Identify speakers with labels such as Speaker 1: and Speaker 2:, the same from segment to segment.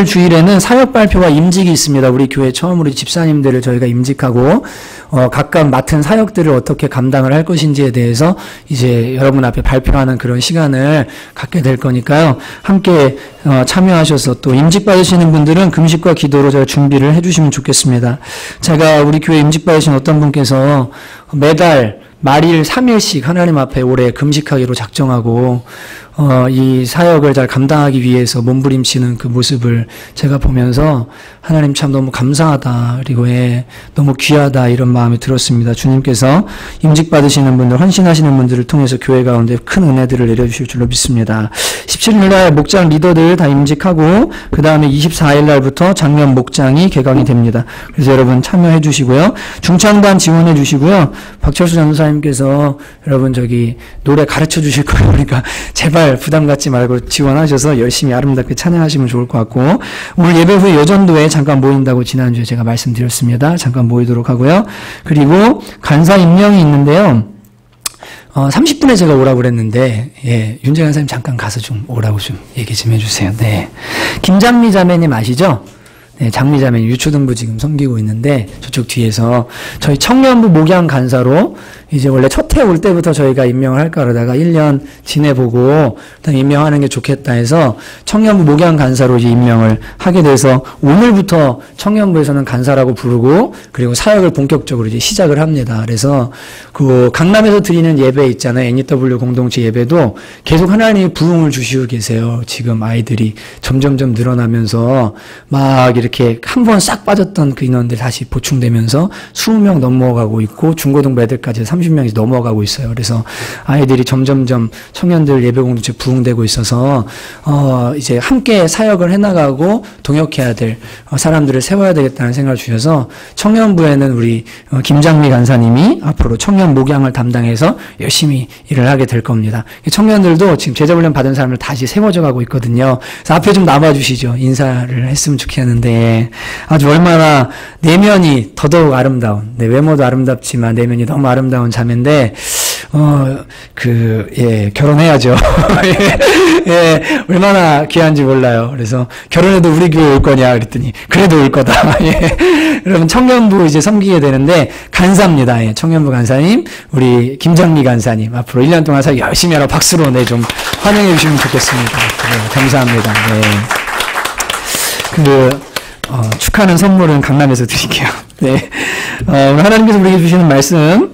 Speaker 1: 내일 주일에는 사역 발표와 임직이 있습니다. 우리 교회 처음으로 집사님들을 저희가 임직하고 각각 맡은 사역들을 어떻게 감당을 할 것인지에 대해서 이제 여러분 앞에 발표하는 그런 시간을 갖게 될 거니까요. 함께 참여하셔서 또 임직 받으시는 분들은 금식과 기도로 제가 준비를 해주시면 좋겠습니다. 제가 우리 교회 임직 받으신 어떤 분께서 매달 말일 3일씩 하나님 앞에 올해 금식하기로 작정하고 이 사역을 잘 감당하기 위해서 몸부림치는 그 모습을 제가 보면서 하나님 참 너무 감사하다, 그리고 너무 귀하다, 이런 마음이 들었습니다. 주님께서 임직 받으시는 분들, 헌신하시는 분들을 통해서 교회 가운데 큰 은혜들을 내려주실 줄로 믿습니다. 17일날 목장 리더들 다 임직하고 그 다음에 24일날부터 장면 목장이 개강이 됩니다. 그래서 여러분 참여해 주시고요. 중창단 지원해 주시고요. 박철수 전도사님께서 여러분 노래 가르쳐 주실 거예요. 그러니까 제발 부담 갖지 말고 지원하셔서 열심히 아름답게 찬양하시면 좋을 것 같고, 오늘 예배 후에 여전도에 잠깐 모인다고 지난주에 제가 말씀드렸습니다. 잠깐 모이도록 하고요. 그리고 간사 임명이 있는데요. 30분에 제가 오라고 그랬는데, 윤재 간사님 잠깐 가서 좀 오라고 좀 얘기 좀 해주세요. 네. 김장미 자매님 아시죠? 네, 장미 자매님 유초등부 지금 섬기고 있는데, 저쪽 뒤에서 저희 청년부 목양 간사로 이제 원래 첫 해 올 때부터 저희가 임명을 할까 그러다가 1년 지내보고 일단 임명하는 게 좋겠다 해서 청년부 목양 간사로 이제 임명을 하게 돼서 오늘부터 청년부에서는 간사라고 부르고, 그리고 사역을 본격적으로 이제 시작을 합니다. 그래서 그 강남에서 드리는 예배 있잖아요. NEW 공동체 예배도 계속 하나님이 부흥을 주시고 계세요. 지금 아이들이 점점점 늘어나면서 막 이렇게 한 번 싹 빠졌던 그 인원들 다시 보충되면서 20명 넘어가고 있고, 중고등부 애들까지 30명이 넘어가고 있어요. 그래서 아이들이 점점점 청년들 예배 공동체 부흥되고 있어서 이제 함께 사역을 해나가고 동역해야 될 사람들을 세워야 되겠다는 생각을 주셔서 청년부에는 우리 김장미 간사님이 앞으로 청년 목양을 담당해서 열심히 일을 하게 될 겁니다. 청년들도 지금 제자훈련 받은 사람을 다시 세워져 가고 있거든요. 그래서 앞에 좀 남아주시죠. 인사를 했으면 좋겠는데, 아주 얼마나 내면이 더더욱 아름다운, 외모도 아름답지만 내면이 너무 아름다운 자매인데, 결혼해야죠. 얼마나 귀한지 몰라요. 그래서 결혼해도 우리 교회 올 거냐 그랬더니 그래도 올 거다. 여러분 청년부 이제 섬기게 되는데 간사입니다. 청년부 간사님, 우리 김장미 간사님 앞으로 1년 동안 사역 열심히 하라 박수로 좀 환영해 주시면 좋겠습니다. 감사합니다. 축하하는 선물은 강남에서 드릴게요. 네. 오늘 하나님께서 우리에게 주시는 말씀,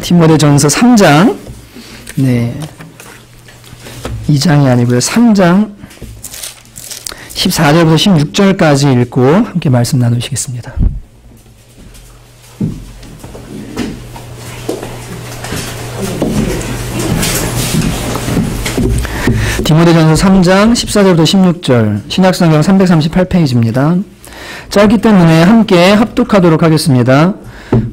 Speaker 1: 디모데전서 3장, 2장이 아니고요. 3장 14절부터 16절까지 읽고 함께 말씀 나누시겠습니다. 디모데전서 3장 14절부터 16절, 신약성경 338페이지입니다. 짧기 때문에 함께 합독하도록 하겠습니다.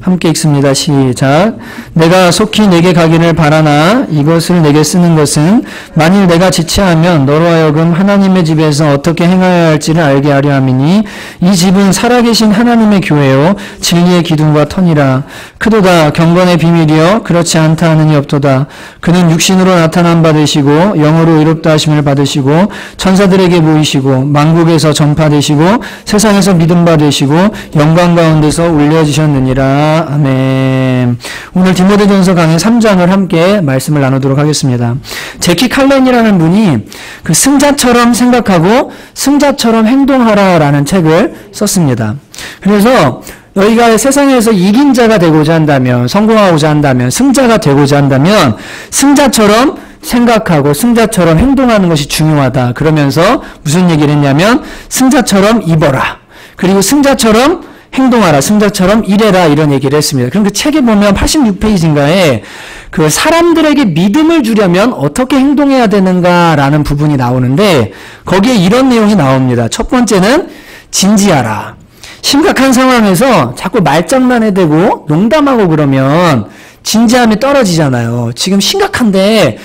Speaker 1: 함께 읽습니다. 시작. 내가 속히 내게 가기를 바라나 이것을 내게 쓰는 것은 만일 내가 지체하면 너로 하여금 하나님의 집에서 어떻게 행하여야 할지를 알게 하려 함이니, 이 집은 살아계신 하나님의 교회요 진리의 기둥과 터니라. 크도다 경건의 비밀이여 그렇지 않다 하느니 없도다. 그는 육신으로 나타난 바 되시고 영으로 의롭다 하심을 받으시고 천사들에게 보이시고 만국에서 전파되시고 세상에서 믿음 받으시고 영광 가운데서 올려지셨느니라. 아멘. 오늘 디모데전서 강의 3장을 함께 말씀을 나누도록 하겠습니다. 제키 칼렌이라는 분이 그 승자처럼 생각하고 승자처럼 행동하라라는 책을 썼습니다. 그래서 너희가 세상에서 이긴 자가 되고자 한다면, 성공하고자 한다면, 승자가 되고자 한다면 승자처럼 생각하고 승자처럼 행동하는 것이 중요하다. 그러면서 무슨 얘기를 했냐면 승자처럼 입어라. 그리고 승자처럼 행동하라. 승자처럼 일해라. 이런 얘기를 했습니다. 그럼 그 책에 보면 86페이지인가에 그 사람들에게 믿음을 주려면 어떻게 행동해야 되는가라는 부분이 나오는데, 거기에 이런 내용이 나옵니다. 첫 번째는 진지하라. 심각한 상황에서 자꾸 말장난해대고 농담하고 그러면 진지함이 떨어지잖아요. 지금 심각한데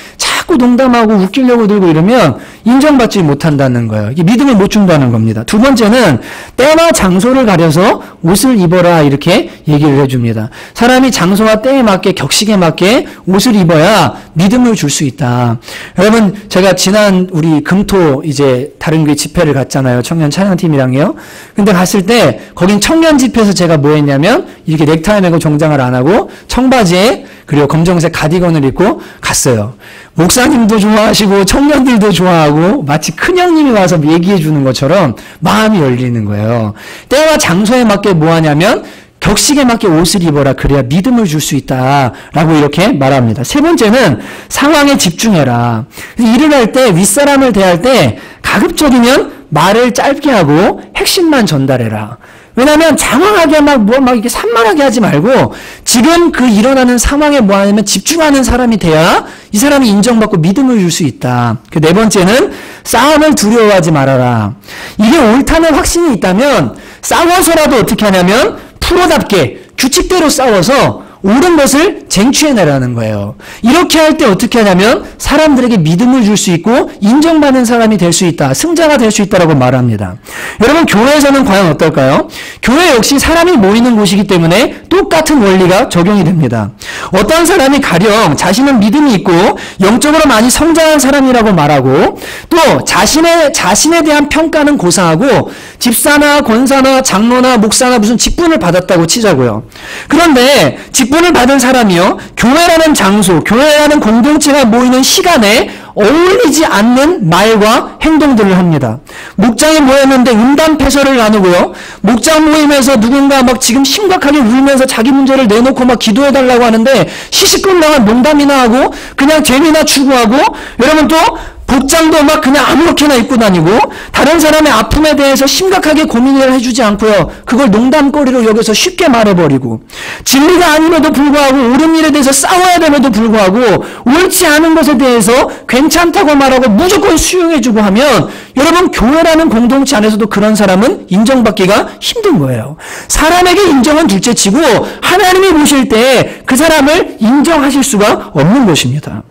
Speaker 1: 자꾸 농담하고 웃기려고 들고 이러면 인정받지 못한다는 거예요. 이게 믿음을 못 준다는 겁니다. 두 번째는 때나 장소를 가려서 옷을 입어라 이렇게 얘기를 해줍니다. 사람이 장소와 때에 맞게 격식에 맞게 옷을 입어야 믿음을 줄 수 있다. 여러분 제가 지난 우리 금토 이제 다른 교회 집회를 갔잖아요. 청년 찬양팀이랑요. 근데 갔을 때 거긴 청년 집회에서 제가 뭐 했냐면 이렇게 넥타이 매고 정장을 안 하고 청바지에 그리고 검정색 가디건을 입고 갔어요. 목사님도 좋아하시고 청년들도 좋아하고 마치 큰형님이 와서 얘기해 주는 것처럼 마음이 열리는 거예요. 때와 장소에 맞게 뭐 하냐면 격식에 맞게 옷을 입어라. 그래야 믿음을 줄 수 있다라고 이렇게 말합니다. 세 번째는 상황에 집중해라. 일을 할 때 윗사람을 대할 때 가급적이면 말을 짧게 하고 핵심만 전달해라. 왜냐하면 장황하게 막 이렇게 산만하게 하지 말고 지금 그 일어나는 상황에 뭐 하냐면 집중하는 사람이 돼야 이 사람이 인정받고 믿음을 줄 수 있다. 그 네 번째는 싸움을 두려워하지 말아라. 이게 옳다는 확신이 있다면 싸워서라도 어떻게 하냐면 프로답게 규칙대로 싸워서 옳은 것을 쟁취해내라는 거예요. 이렇게 할 때 어떻게 하냐면 사람들에게 믿음을 줄 수 있고 인정받는 사람이 될 수 있다. 승자가 될 수 있다라고 말합니다. 여러분 교회에서는 과연 어떨까요? 교회 역시 사람이 모이는 곳이기 때문에 똑같은 원리가 적용이 됩니다. 어떤 사람이 가령 자신은 믿음이 있고 영적으로 많이 성장한 사람이라고 말하고 또 자신에 대한 평가는 고상하고 집사나 권사나 장로나 목사나 무슨 직분을 받았다고 치자고요. 그런데 직분을 받은 사람이요, 교회라는 장소, 교회라는 공동체가 모이는 시간에 어울리지 않는 말과 행동들을 합니다. 목장에 모였는데 음담패설을 나누고요. 목장 모임에서 누군가 막 지금 심각하게 울면서 자기 문제를 내놓고 막 기도해달라고 하는데 시시끌렁한 농담이나 하고 그냥 재미나 추구하고 여러분 또 복장도 막 그냥 아무렇게나 입고 다니고 다른 사람의 아픔에 대해서 심각하게 고민을 해주지 않고요. 그걸 농담거리로 여기서 쉽게 말해버리고 진리가 아님에도 불구하고 옳은 일에 대해서 싸워야 됨에도 불구하고 옳지 않은 것에 대해서 괜찮다고 말하고 무조건 수용해주고 하면 여러분 교회라는 공동체 안에서도 그런 사람은 인정받기가 힘든 거예요. 사람에게 인정은 둘째치고 하나님이 보실 때 그 사람을 인정하실 수가 없는 것입니다.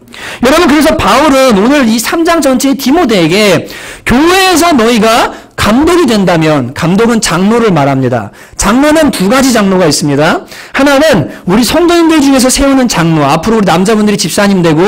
Speaker 1: 여러분 그래서 바울은 오늘 이 3장 전체의 디모데에게 교회에서 너희가 감독이 된다면, 감독은 장로를 말합니다. 장로는 두 가지 장로가 있습니다. 하나는 우리 성도님들 중에서 세우는 장로, 앞으로 우리 남자분들이 집사님 되고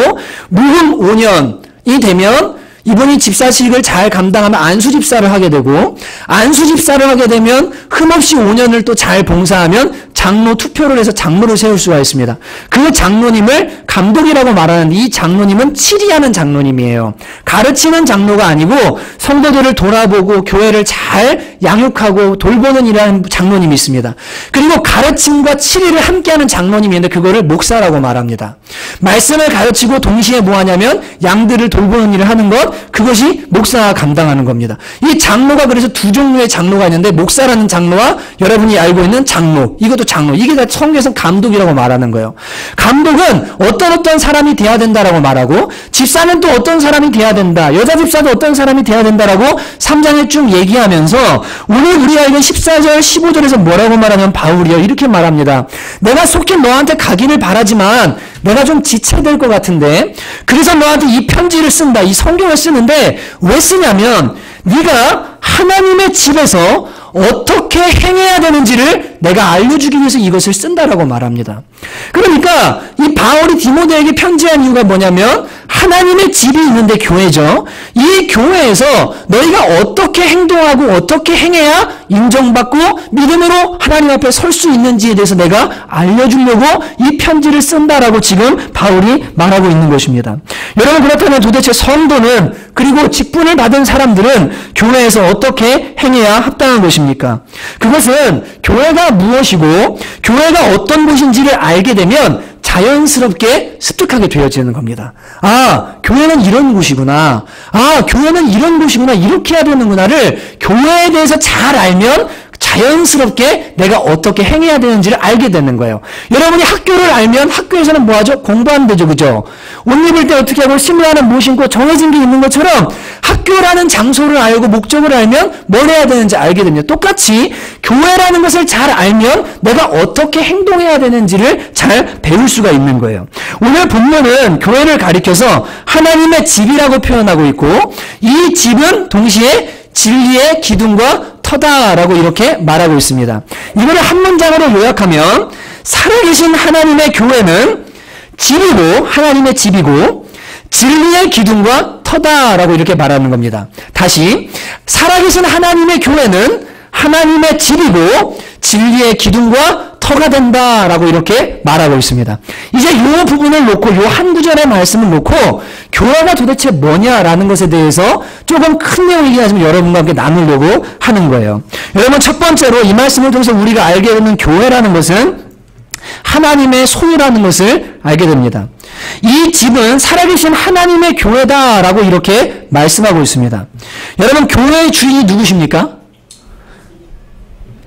Speaker 1: 무흠 5년이 되면 이분이 집사직을 잘 감당하면 안수집사를 하게 되고 안수집사를 하게 되면 흠없이 5년을 또 잘 봉사하면 장로 투표를 해서 장로를 세울 수가 있습니다. 그 장로님을 감독이라고 말하는데 이 장로님은 치리하는 장로님이에요. 가르치는 장로가 아니고 성도들을 돌아보고 교회를 잘 양육하고 돌보는 일하는 장로님이 있습니다. 그리고 가르침과 치리를 함께하는 장로님이 있는데 그거를 목사라고 말합니다. 말씀을 가르치고 동시에 뭐 하냐면 양들을 돌보는 일을 하는 것, 그것이 목사가 감당하는 겁니다. 이 장로가 그래서 두 종류의 장로가 있는데 목사라는 장로와 여러분이 알고 있는 장로, 이것도 장로, 이게 다 성경에서는 감독이라고 말하는 거예요. 감독은 어떤 사람이 돼야 된다라고 말하고 집사는 또 어떤 사람이 돼야 된다, 여자 집사도 어떤 사람이 돼야 된다라고 3장에 쭉 얘기하면서 오늘 우리가 읽은 14절 15절에서 뭐라고 말하면 바울이요 이렇게 말합니다. 내가 속히 너한테 가기를 바라지만 내가 좀 지체될 것 같은데 그래서 너한테 이 편지를 쓴다, 이 성경을 쓰는데 왜 쓰냐면 네가 하나님의 집에서 어떻게 행해야 되는지를 내가 알려주기 위해서 이것을 쓴다라고 말합니다. 그러니까 이 바울이 디모데에게 편지한 이유가 뭐냐면 하나님의 집이 있는데 교회죠. 이 교회에서 너희가 어떻게 행동하고 어떻게 행해야 인정받고 믿음으로 하나님 앞에 설 수 있는지에 대해서 내가 알려주려고 이 편지를 쓴다라고 지금 바울이 말하고 있는 것입니다. 여러분 그렇다면 도대체 성도는 그리고 직분을 받은 사람들은 교회에서 어떻게 행해야 합당한 것입니까? 그것은 교회가 무엇이고 교회가 어떤 곳인지를 알게 되면 자연스럽게 습득하게 되어지는 겁니다. 아, 교회는 이런 곳이구나. 아, 교회는 이런 곳이구나. 이렇게 해야 되는구나를 교회에 대해서 잘 알면 자연스럽게 내가 어떻게 행해야 되는지를 알게 되는 거예요. 여러분이 학교를 알면 학교에서는 뭐 하죠? 공부하면 되죠. 그죠? 옷 입을 때 어떻게 하고 신발은 뭐 신고 정해진 게 있는 것처럼 학교라는 장소를 알고 목적을 알면 뭘 해야 되는지 알게 됩니다. 똑같이 교회라는 것을 잘 알면 내가 어떻게 행동해야 되는지를 잘 배울 수가 있는 거예요. 오늘 본문은 교회를 가리켜서 하나님의 집이라고 표현하고 있고 이 집은 동시에 진리의 기둥과 터다라고 이렇게 말하고 있습니다. 이거를 한 문장으로 요약하면 살아계신 하나님의 교회는 집이고 하나님의 집이고 진리의 기둥과 터다라고 이렇게 말하는 겁니다. 다시 살아계신 하나님의 교회는 하나님의 집이고 진리의 기둥과 터가 된다라고 이렇게 말하고 있습니다. 이제 이 부분을 놓고 이 한 구절의 말씀을 놓고 교회가 도대체 뭐냐라는 것에 대해서 조금 큰 내용이긴 하지만 여러분과 함께 나누려고 하는 거예요. 여러분 첫 번째로 이 말씀을 통해서 우리가 알게 되는 교회라는 것은 하나님의 소유라는 것을 알게 됩니다. 이 집은 살아계신 하나님의 교회다라고 이렇게 말씀하고 있습니다. 여러분 교회의 주인이 누구십니까?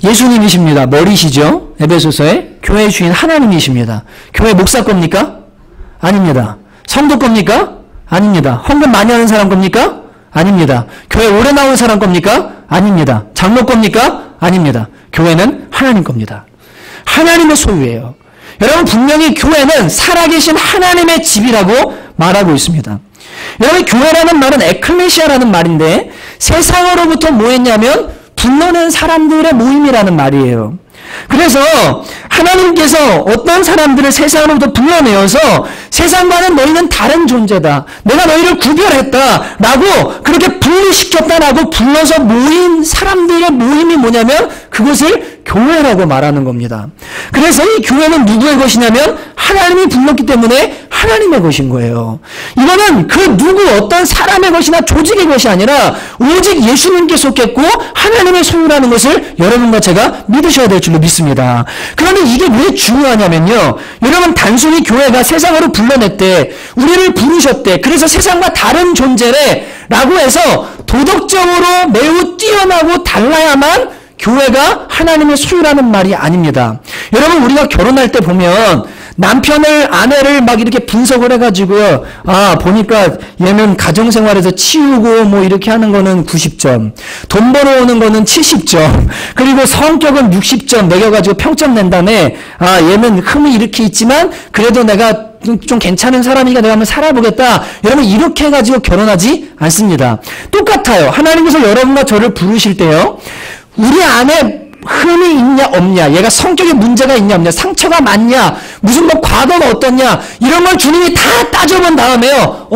Speaker 1: 예수님이십니다. 머리시죠? 에베소서에 교회의 주인 하나님이십니다. 교회 목사 겁니까? 아닙니다. 성도 겁니까? 아닙니다. 헌금 많이 하는 사람 겁니까? 아닙니다. 교회 오래 나온 사람 겁니까? 아닙니다. 장로 겁니까? 아닙니다. 교회는 하나님 겁니다. 하나님의 소유예요. 여러분 분명히 교회는 살아계신 하나님의 집이라고 말하고 있습니다. 여러분 교회라는 말은 에클레시아라는 말인데 세상으로부터 뭐 했냐면 불러낸 사람들의 모임이라는 말이에요. 그래서 하나님께서 어떤 사람들을 세상으로부터 불러내어서 세상과는 너희는 다른 존재다. 내가 너희를 구별했다. 라고 그렇게 분리시켰다라고 불러서 모인 사람들의 모임이 뭐냐면 그것을 교회라고 말하는 겁니다. 그래서 이 교회는 누구의 것이냐면 하나님이 불렀기 때문에 하나님의 것인 거예요. 이거는 그 누구 어떤 사람의 것이나 조직의 것이 아니라 오직 예수님께 속했고 하나님의 소유라는 것을 여러분과 제가 믿으셔야 될 줄로 믿습니다. 그러면 이게 왜 중요하냐면요. 여러분 단순히 교회가 세상으로 불러냈대. 우리를 부르셨대. 그래서 세상과 다른 존재래. 라고 해서 도덕적으로 매우 뛰어나고 달라야만 교회가 하나님의 소유라는 말이 아닙니다. 여러분 우리가 결혼할 때 보면 남편을 아내를 막 이렇게 분석을 해가지고 보니까 얘는 가정생활에서 치우고 뭐 이렇게 하는 거는 90점 돈 벌어오는 거는 70점 그리고 성격은 60점 매겨가지고 평점 낸 다음에 얘는 흠이 이렇게 있지만 그래도 내가 좀 괜찮은 사람이니까 내가 한번 살아보겠다. 여러분 이렇게 해가지고 결혼하지 않습니다. 똑같아요. 하나님께서 여러분과 저를 부르실 때요. 우리 안에 흠이 있냐 없냐, 얘가 성격에 문제가 있냐 없냐, 상처가 많냐, 무슨 뭐 과거가 어떻냐, 이런 걸 주님이 다 따져본 다음에요.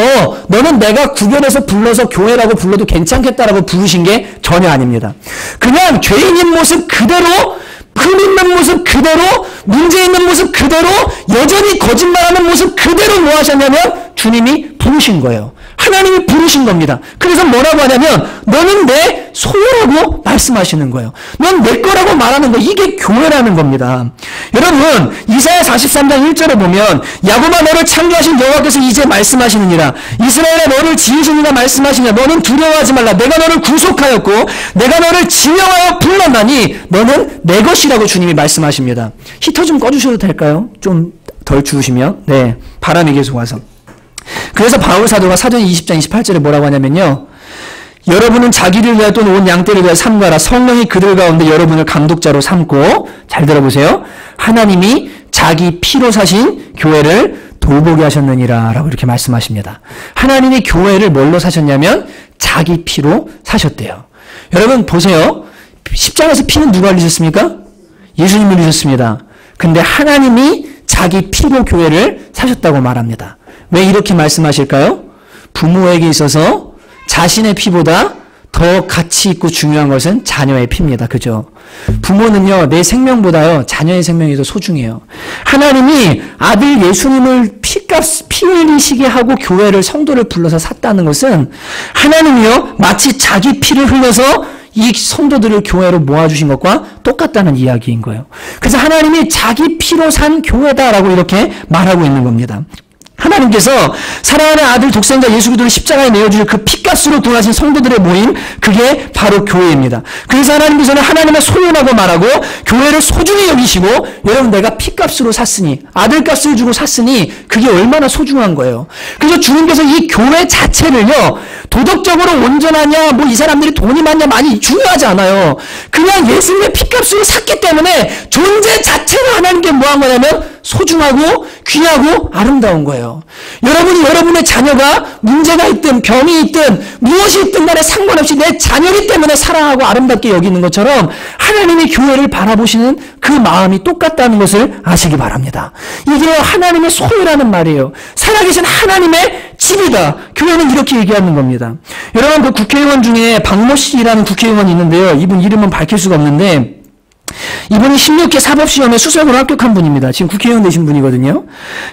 Speaker 1: 너는 내가 구별해서 불러서 교회라고 불러도 괜찮겠다라고 부르신 게 전혀 아닙니다. 그냥 죄인인 모습 그대로, 흠 있는 모습 그대로, 문제 있는 모습 그대로, 여전히 거짓말하는 모습 그대로 뭐 하셨냐면 주님이 부르신 거예요. 하나님이 부르신 겁니다. 그래서 뭐라고 하냐면 너는 내 소유라고 말씀하시는 거예요. 넌 내 거라고 말하는 거. 이게 교회라는 겁니다. 여러분 이사야 43장 1절에 보면 야곱아 너를 창조하신 여호와께서 이제 말씀하시느니라. 이스라엘아 너를 지으시니라 말씀하시냐. 너는 두려워하지 말라. 내가 너를 구속하였고 내가 너를 지명하여 불렀나니 너는 내 것이라고 주님이 말씀하십니다. 히터 좀 꺼주셔도 될까요? 좀 덜 추우시면. 네, 바람이 계속 와서. 그래서 바울 사도가 사전 20장 28절에 뭐라고 하냐면요. 여러분은 자기를 위하여 또는 온 양떼를 위하여 삼가라. 성령이 그들 가운데 여러분을 감독자로 삼고, 잘 들어보세요. 하나님이 자기 피로 사신 교회를 돌보게 하셨느니라 라고 이렇게 말씀하십니다. 하나님이 교회를 뭘로 사셨냐면 자기 피로 사셨대요. 여러분 보세요. 십자가에서 피는 누가 흘리셨습니까? 예수님이 흘리셨습니다. 근데 하나님이 자기 피로 교회를 사셨다고 말합니다. 왜 이렇게 말씀하실까요? 부모에게 있어서 자신의 피보다 더 가치 있고 중요한 것은 자녀의 피입니다. 그죠? 부모는요, 내 생명보다요, 자녀의 생명이 더 소중해요. 하나님이 아들 예수님을 피 흘리시게 하고 교회를, 성도를 불러서 샀다는 것은 하나님이요, 마치 자기 피를 흘려서 이 성도들을 교회로 모아주신 것과 똑같다는 이야기인 거예요. 그래서 하나님이 자기 피로 산 교회다라고 이렇게 말하고 있는 겁니다. 하나님께서 사랑하는 아들 독생자 예수 그리스도를 십자가에 내어주실 그 피값으로 구하신 성도들의 모임, 그게 바로 교회입니다. 그래서 하나님께서는 하나님의 소유라고 말하고 교회를 소중히 여기시고, 여러분 내가 피값으로 샀으니, 아들값을 주고 샀으니 그게 얼마나 소중한 거예요. 그래서 주님께서 이 교회 자체를요, 도덕적으로 온전하냐, 뭐 이 사람들이 돈이 많냐, 많이 중요하지 않아요. 그냥 예수님의 피값으로 샀기 때문에 존재 자체가 하나님께 뭐한 거냐면 소중하고 귀하고 아름다운 거예요. 여러분이 여러분의 자녀가 문제가 있든 병이 있든 무엇이 있든 간에 상관없이 내 자녀이기 때문에 사랑하고 아름답게 여기는 것처럼 하나님이 교회를 바라보시는 그 마음이 똑같다는 것을 아시기 바랍니다. 이게 하나님의 소유라는 말이에요. 살아계신 하나님의 집이다. 교회는 이렇게 얘기하는 겁니다. 여러분, 그 국회의원 중에 박모 씨라는 국회의원이 있는데요. 이분 이름은 밝힐 수가 없는데, 이분이 16회 사법시험에 수석으로 합격한 분입니다. 지금 국회의원 되신 분이거든요.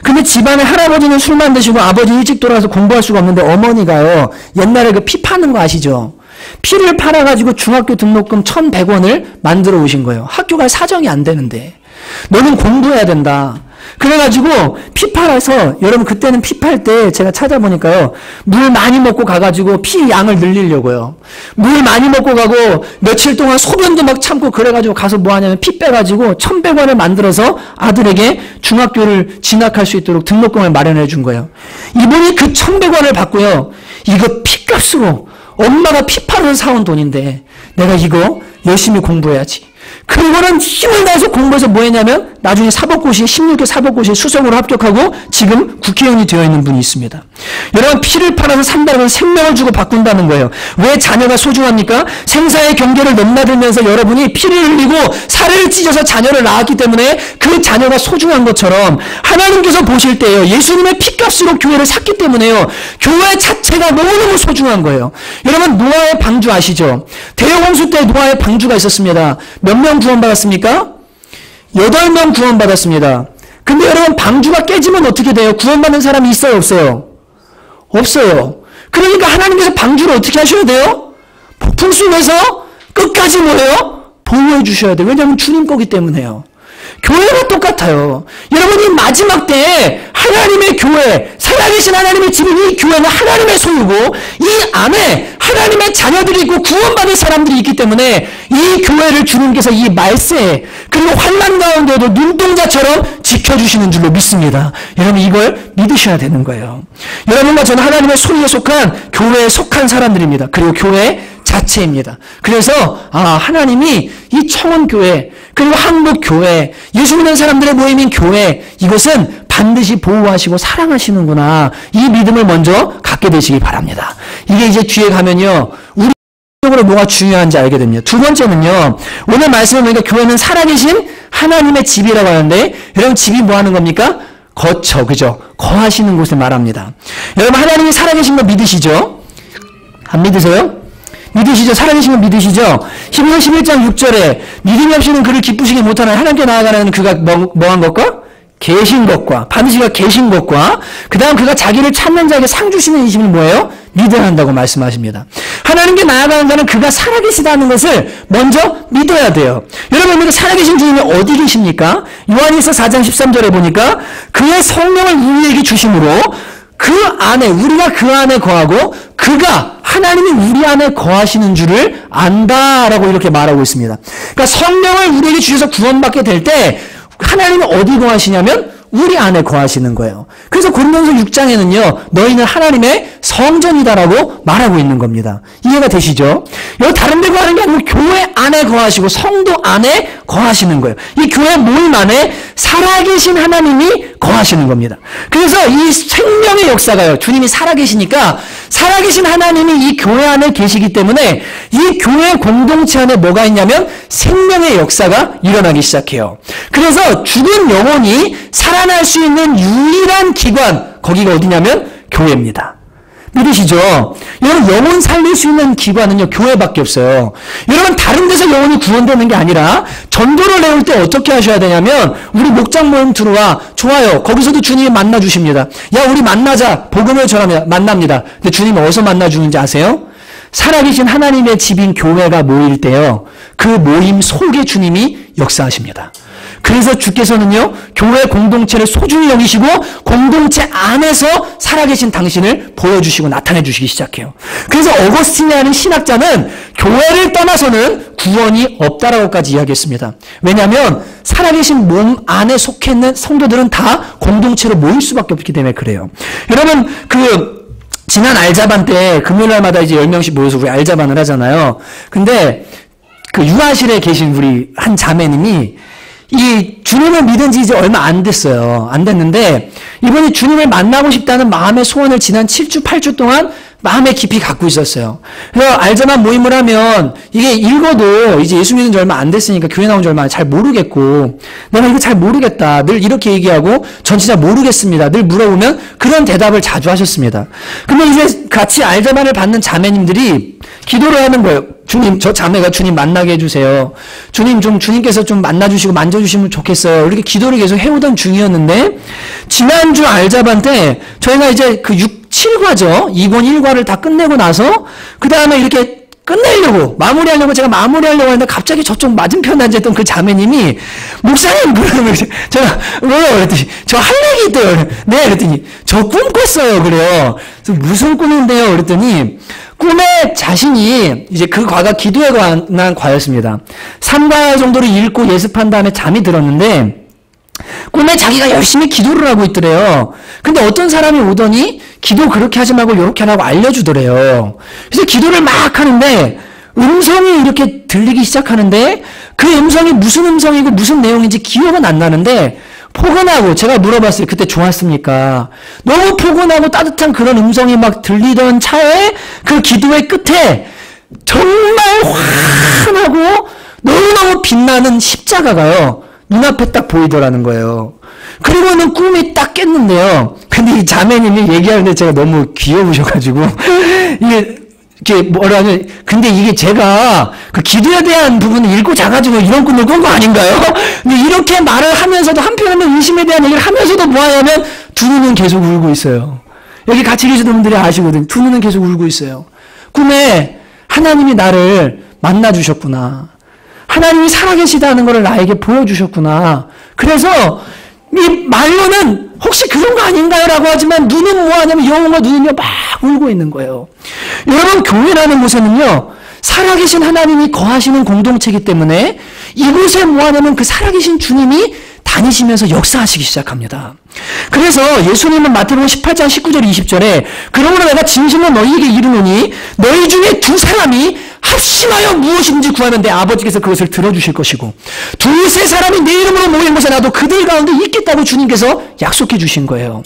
Speaker 1: 근데 집안에 할아버지는 술만 드시고 아버지 일찍 돌아가서 공부할 수가 없는데, 어머니가요, 옛날에 그 피 파는 거 아시죠? 피를 팔아가지고 중학교 등록금 1,100원을 만들어 오신 거예요. 학교 갈 사정이 안 되는데. 너는 공부해야 된다. 그래가지고 피 팔아서, 여러분 그때는 피 팔 때 제가 찾아보니까요, 물 많이 먹고 가가지고 피 양을 늘리려고요. 물 많이 먹고 가고 며칠 동안 소변도 막 참고 그래가지고 가서 뭐 하냐면 피 빼가지고 1,100원을 만들어서 아들에게 중학교를 진학할 수 있도록 등록금을 마련해 준 거예요. 이분이 그 1,100원을 받고요, 이거 피값으로 엄마가 피 팔아서 사온 돈인데 내가 이거 열심히 공부해야지. 그리고는 힘을 다해서 공부해서 뭐 했냐면 나중에 사법고시, 16회 사법고시 수석으로 합격하고 지금 국회의원이 되어 있는 분이 있습니다. 여러분, 피를 팔아서 산다는 건 생명을 주고 바꾼다는 거예요. 왜 자녀가 소중합니까? 생사의 경계를 넘나들면서 여러분이 피를 흘리고 살을 찢어서 자녀를 낳았기 때문에 그 자녀가 소중한 것처럼 하나님께서 보실 때요, 예수님의 피값으로 교회를 샀기 때문에요, 교회 자체가 너무너무 소중한 거예요. 여러분, 노아의 방주 아시죠? 대홍수 때 노아의 방주가 있었습니다. 몇 명 구원받았습니까? 8명 구원받았습니다. 근데 여러분, 방주가 깨지면 어떻게 돼요? 구원받는 사람이 있어요, 없어요? 없어요. 그러니까 하나님께서 방주를 어떻게 하셔야 돼요? 폭풍 속에서 끝까지 뭐예요? 보호해 주셔야 돼요. 왜냐하면 주님 거기 때문에요. 교회가 똑같아요. 여러분이 마지막 때에 하나님의 교회, 살아계신 하나님의 집인 이 교회는 하나님의 소유고, 이 안에 하나님의 자녀들이 있고 구원받은 사람들이 있기 때문에 이 교회를 주님께서 이 말세에, 그리고 환난 가운데도 눈동자처럼 지켜주시는 줄로 믿습니다. 여러분, 이걸 믿으셔야 되는 거예요. 여러분과 저는 하나님의 소유에 속한, 교회에 속한 사람들입니다. 그리고 교회 자체입니다. 그래서 하나님이 이 청원교회, 그리고 한국교회, 예수 믿는 사람들의 모임인 교회, 이것은 반드시 보호하시고 사랑하시는구나, 이 믿음을 먼저 갖게 되시기 바랍니다. 이게 이제 뒤에 가면요, 우리 적으로 뭐가 중요한지 알게 됩니다. 두 번째는요, 오늘 말씀을 보니까 교회는 살아계신 하나님의 집이라고 하는데, 여러분, 집이 뭐 하는 겁니까? 거처, 그죠? 거하시는 곳을 말합니다. 여러분, 하나님이 살아계신 거 믿으시죠? 안 믿으세요? 믿으시죠? 살아계신 거 믿으시죠? 히브리서 11장 6절에 믿음이 없이는 그를 기쁘시게 못하나 하나님께 나아가는 그가 뭐한 것과? 계신 것과, 반드시 그가 계신 것과, 그 다음 그가 자기를 찾는 자에게 상 주시는 이 집을 뭐예요? 믿어야 한다고 말씀하십니다. 하나님께 나아가는 자는 그가 살아계시다는 것을 먼저 믿어야 돼요. 여러분, 우리가 살아계신 주님이 어디 계십니까? 요한일서 4장 13절에 보니까 그의 성령을 우리에게 주심으로 그 안에, 우리가 그 안에 거하고 그가, 하나님이 우리 안에 거하시는 줄을 안다라고 이렇게 말하고 있습니다. 그러니까 성령을 우리에게 주셔서 구원받게 될 때 하나님이 어디 거하시냐면 우리 안에 거하시는 거예요. 그래서 고린도서 6장에는요, 너희는 하나님의 성전이다라고 말하고 있는 겁니다. 이해가 되시죠? 여기 다른 데 거하는 게 아니고 교회 안에 거하시고 성도 안에 거하시는 거예요. 이 교회 모임 안에 살아계신 하나님이 거하시는 겁니다. 그래서 이 생명의 역사가요, 주님이 살아계시니까 살아계신 하나님이 이 교회 안에 계시기 때문에 이 교회 공동체 안에 뭐가 있냐면 생명의 역사가 일어나기 시작해요. 그래서 죽은 영혼이 살아날 수 있는 유일한 기관, 거기가 어디냐면 교회입니다. 믿으시죠? 여러분, 영혼 살릴 수 있는 기관은요, 교회밖에 없어요. 여러분, 다른 데서 영혼이 구원되는 게 아니라 전도를 내올 때 어떻게 하셔야 되냐면, 우리 목장 모임 들어와, 좋아요. 거기서도 주님이 만나 주십니다. 야, 우리 만나자. 복음을 전하며 만납니다. 근데 주님이 어디서 만나 주는지 아세요? 살아계신 하나님의 집인 교회가 모일 때요, 그 모임 속에 주님이 역사하십니다. 그래서 주께서는요, 교회 공동체를 소중히 여기시고 공동체 안에서 살아계신 당신을 보여주시고 나타내 주시기 시작해요. 그래서 어거스틴이라는 신학자는 교회를 떠나서는 구원이 없다라고까지 이야기했습니다. 왜냐하면 살아계신 몸 안에 속해 있는 성도들은 다 공동체로 모일 수밖에 없기 때문에 그래요. 여러분, 지난 알자반 때 금요일날마다 이제 10명씩 모여서 우리 알자반을 하잖아요. 근데 유아실에 계신 우리 한 자매님이 이 주님을 믿은 지 이제 얼마 안 됐어요. 안 됐는데 이번에 주님을 만나고 싶다는 마음의 소원을 지난 7주, 8주 동안 마음에 깊이 갖고 있었어요. 그래서 알자만 모임을 하면 이게 읽어도 이제 예수 믿은 지 얼마 안 됐으니까 교회 나온 지 얼마 잘 모르겠고 내가 이거 잘 모르겠다. 늘 이렇게 얘기하고 전 진짜 모르겠습니다. 늘 물어보면 그런 대답을 자주 하셨습니다. 근데 이제 같이 알자만을 받는 자매님들이 기도를 하는 거예요. 주님, 저 자매가 주님 만나게 해주세요. 주님 주님께서 좀 만나주시고 만져주시면 좋겠어요. 이렇게 기도를 계속 해오던 중이었는데, 지난주 알자반 때 저희가 이제 7과죠. 2권 1과를 다 끝내고 나서, 그 다음에 이렇게 끝내려고, 제가 마무리하려고 했는데 갑자기 저쪽 맞은편에 앉았던 그 자매님이, 목사님, 그러면 제가, 뭐라고 그랬더니, 저 할 얘기 있대요. 네, 그랬더니, 저 꿈 꿨어요. 그래요. 그래서 무슨 꿈인데요? 그랬더니, 꿈에 자신이 이제 그 과가 기도에 관한 과였습니다. 3과 정도를 읽고 예습한 다음에 잠이 들었는데 꿈에 자기가 열심히 기도를 하고 있더래요. 근데 어떤 사람이 오더니 기도 그렇게 하지 말고 이렇게 하라고 알려주더래요. 그래서 기도를 막 하는데 음성이 이렇게 들리기 시작하는데 그 음성이 무슨 음성이고 무슨 내용인지 기억은 안 나는데 포근하고, 제가 물어봤어요. 그때 좋았습니까? 너무 포근하고 따뜻한 그런 음성이 막 들리던 차에 그 기도의 끝에 정말 환하고 너무너무 빛나는 십자가가요, 눈앞에 딱 보이더라는 거예요. 그리고는 꿈이 딱 깼는데요. 근데 이 자매님이 얘기하는데 제가 너무 귀여우셔가지고 이게 뭐라면, 근데 이게 제가 그 기도에 대한 부분을 읽고 자가지고 이런 꿈을 꾼 거 아닌가요? 근데 이렇게 말을 하면서도 한편으로는 의심에 대한 얘기를 하면서도 뭐 하냐면 두 눈은 계속 울고 있어요. 여기 같이 계시는 분들이 아시거든요. 두 눈은 계속 울고 있어요. 꿈에 하나님이 나를 만나주셨구나. 하나님이 살아계시다는 것을 나에게 보여주셨구나. 그래서 이 말로는 혹시 그런 거 아닌가요? 라고 하지만 눈은 뭐 하냐면 영혼과 눈은요 막 울고 있는 거예요. 여러분, 교회라는 곳에는요 살아계신 하나님이 거하시는 공동체이기 때문에 이곳에 뭐 하냐면 그 살아계신 주님이 다니시면서 역사하시기 시작합니다. 그래서 예수님은 마태복음 18장 19절 20절에 그러므로 내가 진실로 너희에게 이르노니 너희 중에 두 사람이 합심하여 무엇인지 구하면 내 아버지께서 그것을 들어주실 것이고 두세 사람이 내 이름으로 모인 곳에 나도 그들 가운데 있겠다고 주님께서 약속해 주신 거예요.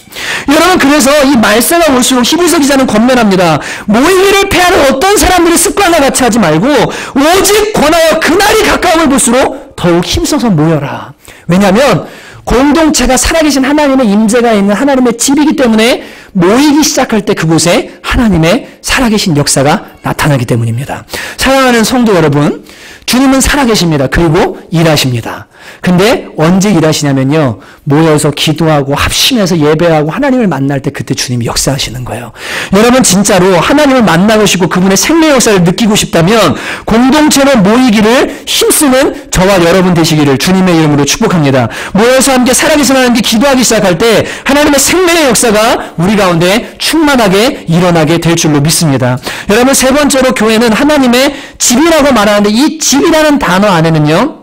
Speaker 1: 여러분, 그래서 이 말세가 올수록 히브리서 기자는 권면합니다. 모이기를 패하는 어떤 사람들의 습관과 같이 하지 말고 오직 권하여 그날이 가까움을 볼수록 더욱 힘써서 모여라. 왜냐하면 공동체가 살아계신 하나님의 임재가 있는 하나님의 집이기 때문에 모이기 시작할 때 그곳에 하나님의 살아계신 역사가 나타나기 때문입니다. 사랑하는 성도 여러분, 주님은 살아계십니다. 그리고 일하십니다. 근데 언제 일하시냐면요, 모여서 기도하고 합심해서 예배하고 하나님을 만날 때 그때 주님이 역사하시는 거예요. 여러분, 진짜로 하나님을 만나고 싶고 그분의 생명 역사를 느끼고 싶다면 공동체로 모이기를 힘쓰는 저와 여러분 되시기를 주님의 이름으로 축복합니다. 모여서 함께 살아계신 하나님께 기도하기 시작할 때 하나님의 생명의 역사가 우리 가운데 충만하게 일어나게 될 줄로 믿습니다. 여러분, 세 번째로 교회는 하나님의 집이라고 말하는데 이 집이라는 단어 안에는요,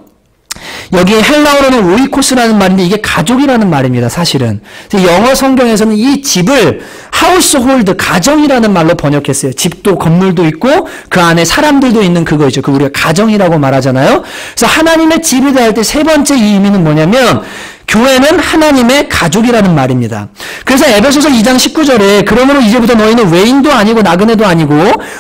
Speaker 1: 여기 헬라어로는 오이코스라는 말인데 이게 가족이라는 말입니다. 사실은 영어 성경에서는 이 집을 하우스홀드, 가정이라는 말로 번역했어요. 집도 건물도 있고 그 안에 사람들도 있는 그거죠. 그 우리가 가정이라고 말하잖아요. 그래서 하나님의 집이다 할 때 세 번째 이 의미는 뭐냐면 교회는 하나님의 가족이라는 말입니다. 그래서 에베소서 2장 19절에 그러므로 이제부터 너희는 외인도 아니고 나그네도 아니고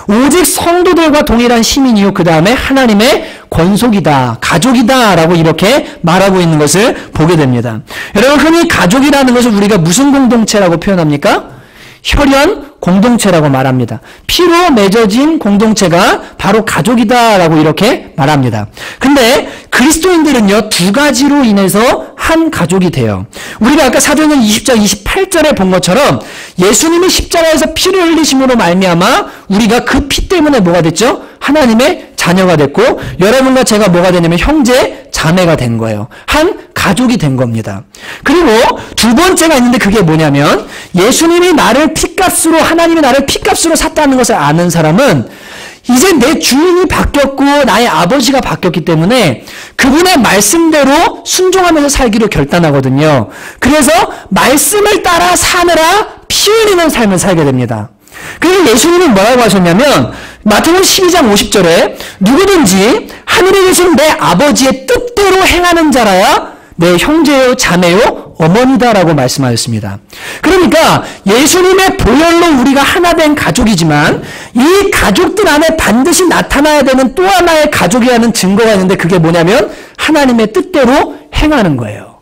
Speaker 1: 오직 성도들과 동일한 시민이요 그 다음에 하나님의 권속이다, 가족이다 라고 이렇게 말하고 있는 것을 보게 됩니다. 여러분, 흔히 가족이라는 것을 우리가 무슨 공동체라고 표현합니까? 혈연 공동체라고 말합니다. 피로 맺어진 공동체가 바로 가족이다라고 이렇게 말합니다. 근데 그리스도인들은요, 두 가지로 인해서 한 가족이 돼요. 우리가 아까 사도행전 20장 28절에 본 것처럼 예수님이 십자가에서 피를 흘리심으로 말미암아 우리가 그 피 때문에 뭐가 됐죠? 하나님의 자녀가 됐고 여러분과 제가 뭐가 되냐면 형제, 자매가 된 거예요. 한 가족이 된 겁니다. 그리고 두 번째가 있는데 그게 뭐냐면 예수님이 나를 피값으로 하나님이 나를 피값으로 샀다는 것을 아는 사람은 이제 내 주인이 바뀌었고 나의 아버지가 바뀌었기 때문에 그분의 말씀대로 순종하면서 살기로 결단하거든요. 그래서 말씀을 따라 사느라 피 흘리는 삶을 살게 됩니다. 그래서 예수님은 뭐라고 하셨냐면 마태복음 12장 50절에 누구든지 하늘에 계신 내 아버지의 뜻대로 행하는 자라야 내 형제요 자매요 어머니다라고 말씀하셨습니다. 그러니까 예수님의 보혈로 우리가 하나 된 가족이지만 이 가족들 안에 반드시 나타나야 되는 또 하나의 가족이라는 증거가 있는데 그게 뭐냐면 하나님의 뜻대로 행하는 거예요.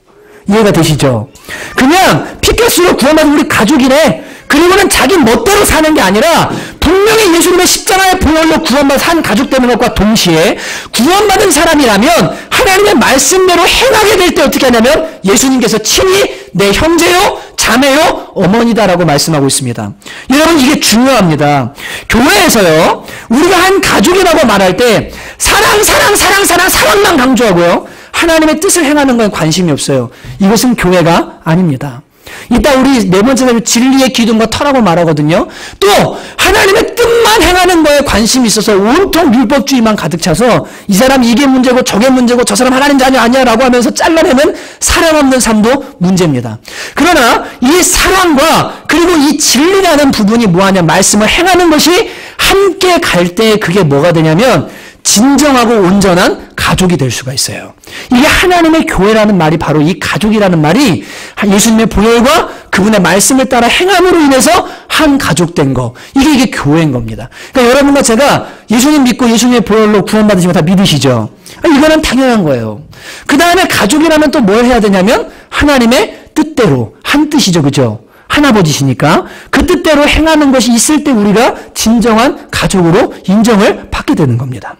Speaker 1: 이해가 되시죠? 그냥 피값으로 구원받은 우리 가족이래. 그리고는 자기 멋대로 사는 게 아니라 분명히 예수님의 십자가의 보혈로 구원받은 산 가족 되는 것과 동시에 구원받은 사람이라면 하나님의 말씀대로 행하게 될 때 어떻게 하냐면 예수님께서 친히 내 형제요 자매요 어머니다라고 말씀하고 있습니다. 여러분 이게 중요합니다. 교회에서요 우리가 한 가족이라고 말할 때 사랑만 강조하고요 하나님의 뜻을 행하는 건 관심이 없어요. 이것은 교회가 아닙니다. 이따 우리 네 번째 진리의 기둥과 터라고 말하거든요. 또 하나님의 뜻만 행하는 거에 관심이 있어서 온통 율법주의만 가득 차서 이 사람 이게 문제고 저게 문제고 저 사람 하나님 자녀 아니야 라고 하면서 잘라내는 사랑 없는 삶도 문제입니다. 그러나 이 사랑과 그리고 이 진리라는 부분이 뭐하냐 말씀을 행하는 것이 함께 갈 때 그게 뭐가 되냐면 진정하고 온전한 가족이 될 수가 있어요. 이게 하나님의 교회라는 말이 바로 이 가족이라는 말이 예수님의 보혈과 그분의 말씀을 따라 행함으로 인해서 한 가족 된 거. 이게 교회인 겁니다. 그러니까 여러분과 제가 예수님 믿고 예수님의 보혈로 구원받으시면 다 믿으시죠? 이거는 당연한 거예요. 그 다음에 가족이라면 또 뭘 해야 되냐면 하나님의 뜻대로 한 뜻이죠. 그죠? 하나버지시니까 그 뜻대로 행하는 것이 있을 때 우리가 진정한 가족으로 인정을 받게 되는 겁니다.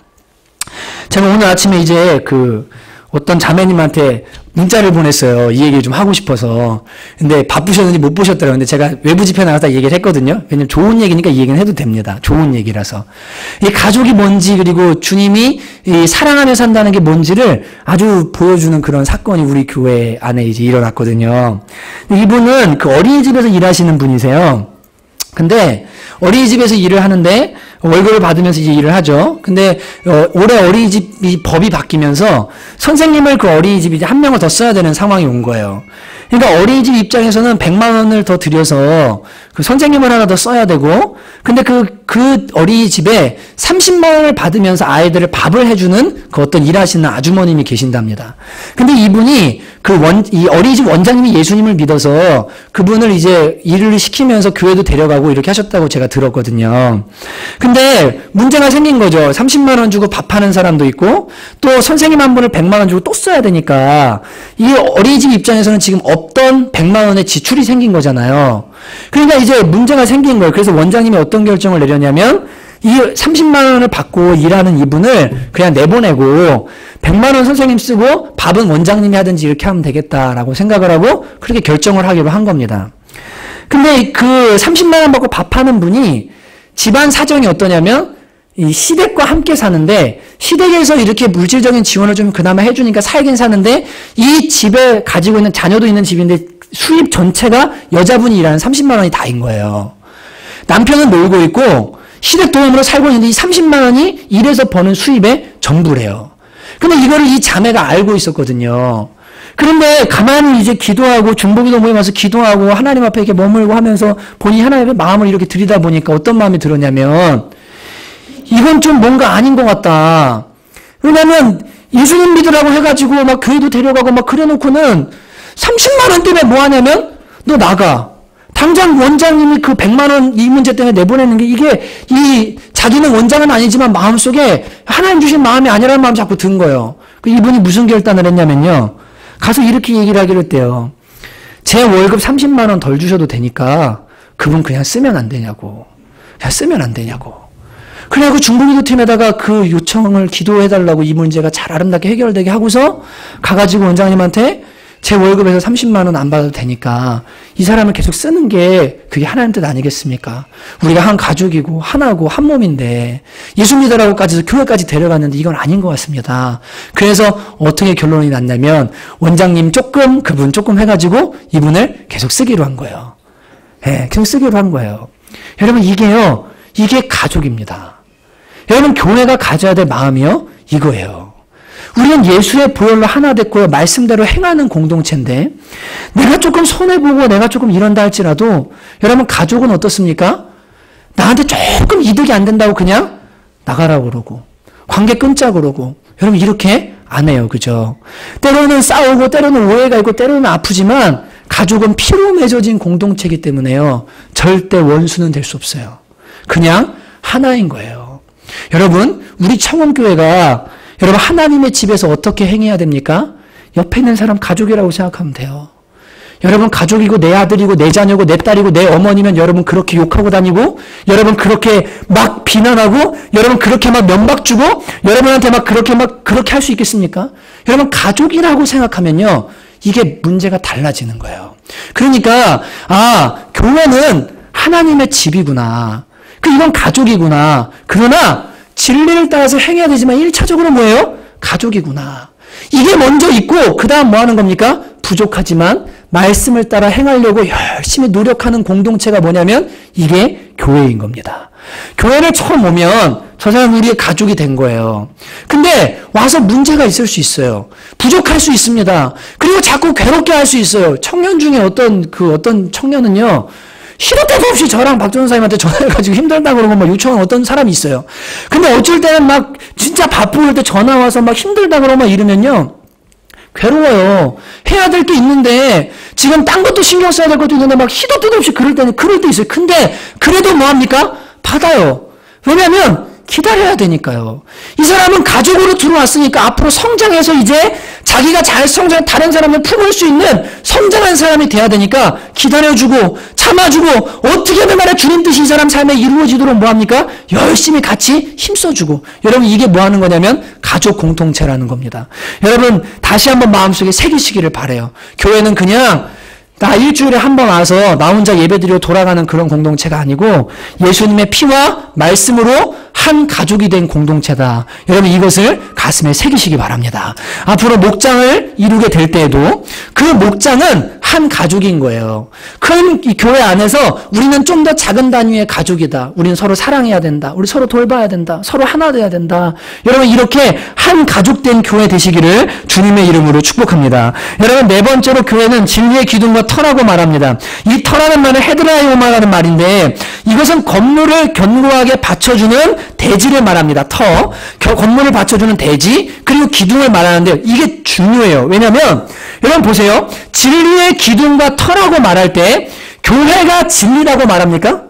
Speaker 1: 제가 오늘 아침에 이제 어떤 자매님한테 문자를 보냈어요. 이 얘기를 좀 하고 싶어서. 근데 바쁘셨는지 못 보셨더라고요. 근데 제가 외부 집회 나가서 얘기를 했거든요. 왜냐면 좋은 얘기니까 이 얘기는 해도 됩니다. 좋은 얘기라서. 이 가족이 뭔지 그리고 주님이 이 사랑하며 산다는 게 뭔지를 아주 보여주는 그런 사건이 우리 교회 안에 이제 일어났거든요. 이분은 그 어린이집에서 일하시는 분이세요. 근데 어린이집에서 일을 하는데 월급을 받으면서 이제 일을 하죠. 근데 올해 어린이집이 법이 바뀌면서 선생님을 그 어린이집이 이제 한 명을 더 써야 되는 상황이 온 거예요. 그러니까 어린이집 입장에서는 100만 원을 더 들여서 그 선생님을 하나 더 써야 되고, 근데 그 어린이집에 30만 원을 받으면서 아이들을 밥을 해주는 그 어떤 일하시는 아주머님이 계신답니다. 근데 이분이 이 어린이집 원장님이 예수님을 믿어서 그분을 이제 일을 시키면서 교회도 데려가고 이렇게 하셨다고 제가 들었거든요. 근데 문제가 생긴 거죠. 30만 원 주고 밥하는 사람도 있고 또 선생님 한 분을 100만 원 주고 또 써야 되니까 이 어린이집 입장에서는 지금 없던 100만 원의 지출이 생긴 거잖아요. 그러니까 이제 문제가 생긴 거예요. 그래서 원장님이 어떤 결정을 내렸냐면 이 30만 원을 받고 일하는 이분을 그냥 내보내고 100만 원 선생님 쓰고 밥은 원장님이 하든지 이렇게 하면 되겠다라고 생각을 하고 그렇게 결정을 하기로 한 겁니다. 근데 그 30만 원 받고 밥하는 분이 집안 사정이 어떠냐면 이 시댁과 함께 사는데 시댁에서 이렇게 물질적인 지원을 좀 그나마 해주니까 살긴 사는데 이 집에 가지고 있는 자녀도 있는 집인데 수입 전체가 여자분이 일하는 30만 원이 다인 거예요. 남편은 놀고 있고 시댁 도움으로 살고 있는데 이 30만 원이 일해서 버는 수입의 전부래요. 근데 이거를 이 자매가 알고 있었거든요. 그런데 가만히 이제 기도하고 중보기도 모임 와서 기도하고 하나님 앞에 이렇게 머물고 하면서 본인이 하나님의 마음을 이렇게 들이다 보니까 어떤 마음이 들었냐면 이건 좀 뭔가 아닌 것 같다. 왜냐면 예수님 믿으라고 해가지고 막 교회도 데려가고 막 그래놓고는 30만 원 때문에 뭐 하냐면 너 나가. 당장 원장님이 그 100만 원 이 문제 때문에 내보내는 게 이게 자기는 원장은 아니지만 마음속에 하나님 주신 마음이 아니라는 마음이 자꾸 든 거예요. 이분이 무슨 결단을 했냐면요. 가서 이렇게 얘기를 하기로 했대요. 제 월급 30만 원 덜 주셔도 되니까 그분 그냥 쓰면 안 되냐고. 그냥 쓰면 안 되냐고. 그래갖고 중보기도 팀에다가 그 요청을 기도해달라고 이 문제가 잘 아름답게 해결되게 하고서 가가지고 원장님한테 제 월급에서 30만 원 안 받아도 되니까 이 사람을 계속 쓰는 게 그게 하나님 뜻 아니겠습니까? 우리가 한 가족이고 하나고 한 몸인데 예수 믿으라고까지 교회까지 데려갔는데 이건 아닌 것 같습니다. 그래서 어떻게 결론이 났냐면 원장님 조금 그분 조금 해가지고 이분을 계속 쓰기로 한 거예요. 네, 계속 쓰기로 한 거예요. 여러분 이게요. 이게 가족입니다. 여러분 교회가 가져야 될 마음이요. 이거예요. 우리는 예수의 보혈로 하나 됐고요. 말씀대로 행하는 공동체인데 내가 조금 손해보고 내가 조금 이런다 할지라도 여러분 가족은 어떻습니까? 나한테 조금 이득이 안 된다고 그냥 나가라고 그러고 관계 끊자고 그러고 여러분 이렇게 안 해요. 그죠? 때로는 싸우고 때로는 오해가 있고 때로는 아프지만 가족은 피로 맺어진 공동체이기 때문에요. 절대 원수는 될 수 없어요. 그냥 하나인 거예요. 여러분 우리 청원교회가 여러분 하나님의 집에서 어떻게 행해야 됩니까? 옆에 있는 사람 가족이라고 생각하면 돼요. 여러분 가족이고 내 아들이고 내 자녀고 내 딸이고 내 어머니면 여러분 그렇게 욕하고 다니고 여러분 그렇게 막 비난하고 여러분 그렇게 막 면박 주고 여러분한테 막 그렇게 할 수 있겠습니까? 여러분 가족이라고 생각하면요. 이게 문제가 달라지는 거예요. 그러니까 교회는 하나님의 집이구나. 이건 가족이구나. 그러나 진리를 따라서 행해야 되지만 1차적으로 뭐예요? 가족이구나. 이게 먼저 있고 그 다음 뭐 하는 겁니까? 부족하지만 말씀을 따라 행하려고 열심히 노력하는 공동체가 뭐냐면 이게 교회인 겁니다. 교회를 처음 오면 저 사람 우리의 가족이 된 거예요. 근데 와서 문제가 있을 수 있어요. 부족할 수 있습니다. 그리고 자꾸 괴롭게 할 수 있어요. 청년 중에 어떤 청년은요. 시도 때도 없이 저랑 박 전사님한테 전화해가지고 힘들다 그러고 막 요청한 어떤 사람이 있어요. 근데 어쩔 때는 막 진짜 바쁠 때 전화 와서 막 힘들다 그러고 막 이러면요. 괴로워요. 해야 될 게 있는데 지금 딴 것도 신경 써야 될 것도 있는데 막 시도 때도 없이 그럴 때 있어요. 근데 그래도 뭐합니까? 받아요. 왜냐하면 기다려야 되니까요. 이 사람은 가족으로 들어왔으니까 앞으로 성장해서 이제 자기가 잘 다른 사람을 품을 수 있는 성장한 사람이 돼야 되니까 기다려주고 참아주고 어떻게든 간에 주님 뜻이 이 사람 삶에 이루어지도록 뭐합니까? 열심히 같이 힘써주고 여러분 이게 뭐 하는 거냐면 가족 공동체라는 겁니다. 여러분 다시 한번 마음속에 새기시기를 바라요. 교회는 그냥 나 일주일에 한 번 와서 나 혼자 예배드리고 돌아가는 그런 공동체가 아니고 예수님의 피와 말씀으로 한 가족이 된 공동체다. 여러분 이것을 가슴에 새기시기 바랍니다. 앞으로 목장을 이루게 될 때에도 그 목장은 한 가족인 거예요. 큰 이 교회 안에서 우리는 좀 더 작은 단위의 가족이다. 우리는 서로 사랑해야 된다. 우리 서로 돌봐야 된다. 서로 하나 돼야 된다. 여러분 이렇게 한 가족된 교회 되시기를 주님의 이름으로 축복합니다. 여러분 네 번째로 교회는 진리의 기둥과 터라고 말합니다. 이 터라는 말은 헤드라이오마라는 말인데 이것은 건물을 견고하게 받쳐주는 대지를 말합니다. 터, 건물을 받쳐주는 대지, 그리고 기둥을 말하는데 이게 중요해요. 왜냐하면 여러분 보세요. 진리의 기둥과 터라고 말할 때 교회가 진리라고 말합니까?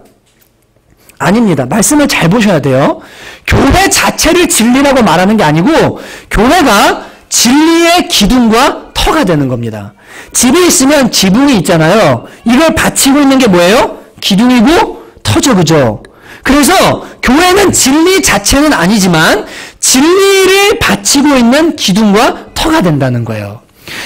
Speaker 1: 아닙니다. 말씀을 잘 보셔야 돼요. 교회 자체를 진리라고 말하는 게 아니고 교회가 진리의 기둥과 터가 되는 겁니다. 집에 있으면 지붕이 있잖아요. 이걸 받치고 있는 게 뭐예요? 기둥이고 터죠. 그죠? 그래서 교회는 진리 자체는 아니지만 진리를 받치고 있는 기둥과 터가 된다는 거예요.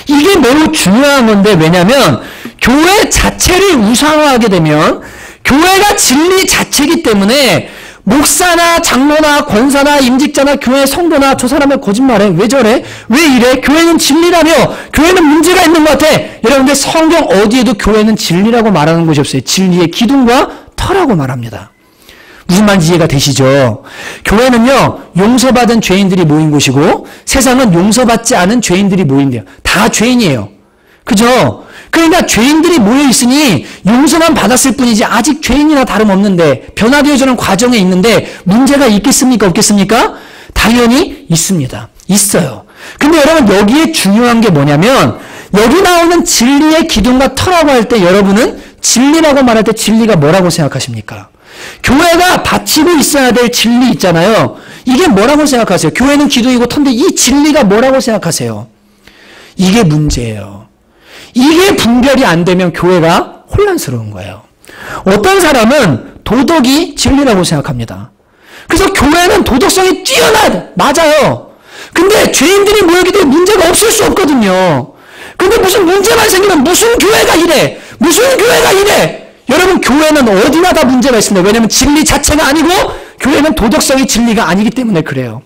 Speaker 1: 이게 매우 중요한 건데 왜냐하면 교회 자체를 우상화하게 되면 교회가 진리 자체이기 때문에 목사나 장로나 권사나 임직자나 교회 성도나 저 사람은 거짓말해. 왜 저래? 왜 이래? 교회는 진리라며. 교회는 문제가 있는 것 같아. 여러분들 성경 어디에도 교회는 진리라고 말하는 곳이 없어요. 진리의 기둥과 터라고 말합니다. 무슨 말인지 이해가 되시죠? 교회는요, 용서받은 죄인들이 모인 곳이고 세상은 용서받지 않은 죄인들이 모인대요. 다 죄인이에요. 그죠? 그러니까 죄인들이 모여 있으니 용서만 받았을 뿐이지 아직 죄인이나 다름없는데 변화되어지는 과정에 있는데 문제가 있겠습니까? 없겠습니까? 당연히 있습니다. 있어요. 근데 여러분 여기에 중요한 게 뭐냐면 여기 나오는 진리의 기둥과 터라고 할 때 여러분은 진리라고 말할 때 진리가 뭐라고 생각하십니까? 교회가 바치고 있어야 될 진리 있잖아요. 이게 뭐라고 생각하세요? 교회는 기둥이고 터인데 이 진리가 뭐라고 생각하세요? 이게 문제예요. 이게 분별이 안 되면 교회가 혼란스러운 거예요. 어떤 사람은 도덕이 진리라고 생각합니다. 그래서 교회는 도덕성이 뛰어나야 돼. 맞아요. 근데 죄인들이 모이기 때문에 문제가 없을 수 없거든요. 근데 무슨 문제만 생기면 무슨 교회가 이래, 무슨 교회가 이래. 여러분, 교회는 어디나 다 문제가 있습니다. 왜냐하면 진리 자체가 아니고 교회는 도덕성이 진리가 아니기 때문에 그래요.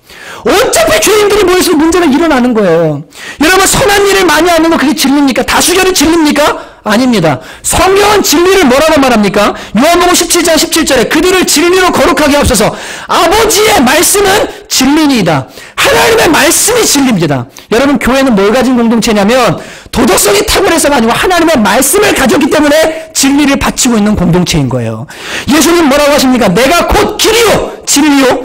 Speaker 1: 어차피 죄인들이 모여서 문제가 일어나는 거예요. 여러분, 선한 일을 많이 하는 거 그게 진리입니까? 다수결이 진리입니까? 아닙니다. 성경은 진리를 뭐라고 말합니까? 요한복음 17장 17절에 그들을 진리로 거룩하게 하옵소서. 아버지의 말씀은 진리니이다. 하나님의 말씀이 진리입니다. 여러분, 교회는 뭘 가진 공동체냐면 도덕성이 탁월해서가 아니고 하나님의 말씀을 가졌기 때문에 진리를 바치고 있는 공동체인 거예요. 예수님 뭐라고 하십니까? 내가 곧 길이요 진리요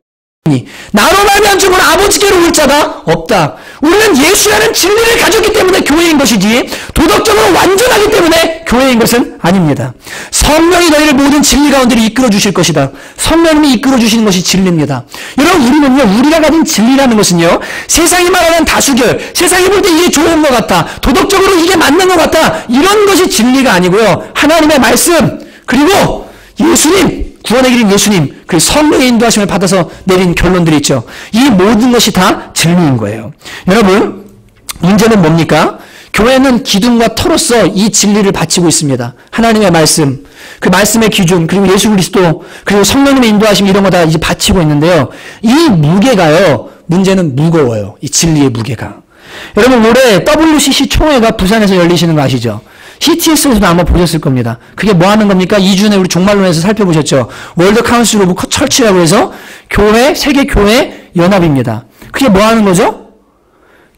Speaker 1: 나로 말미암아 죽은 아버지께로 올 자가 없다. 우리는 예수라는 진리를 가졌기 때문에 교회인 것이지 도덕적으로 완전하기 때문에 교회인 것은 아닙니다. 성령이 너희를 모든 진리 가운데로 이끌어 주실 것이다. 성령님이 이끌어 주시는 것이 진리입니다. 여러분, 우리는요, 우리가 가진 진리라는 것은요, 세상이 말하는 다수결, 세상이 볼 때 이게 좋은 것 같다, 도덕적으로 이게 맞는 것 같다, 이런 것이 진리가 아니고요, 하나님의 말씀, 그리고 예수님, 구원의 길인 예수님, 그 성령의 인도하심을 받아서 내린 결론들이 있죠. 이 모든 것이 다 진리인 거예요. 여러분, 문제는 뭡니까? 교회는 기둥과 터로서 이 진리를 바치고 있습니다. 하나님의 말씀, 그 말씀의 기준, 그리고 예수 그리스도, 그리고 성령님의 인도하심, 이런 거 다 이제 바치고 있는데요. 이 무게가요, 문제는 무거워요. 이 진리의 무게가. 여러분, 올해 WCC 총회가 부산에서 열리시는 거 아시죠? CTS에서도 아마 보셨을 겁니다. 그게 뭐 하는 겁니까? 2주 전에 우리 종말론에서 살펴보셨죠? 월드 카운슬 오브 철치라고 해서 교회, 세계 교회 연합입니다. 그게 뭐 하는 거죠?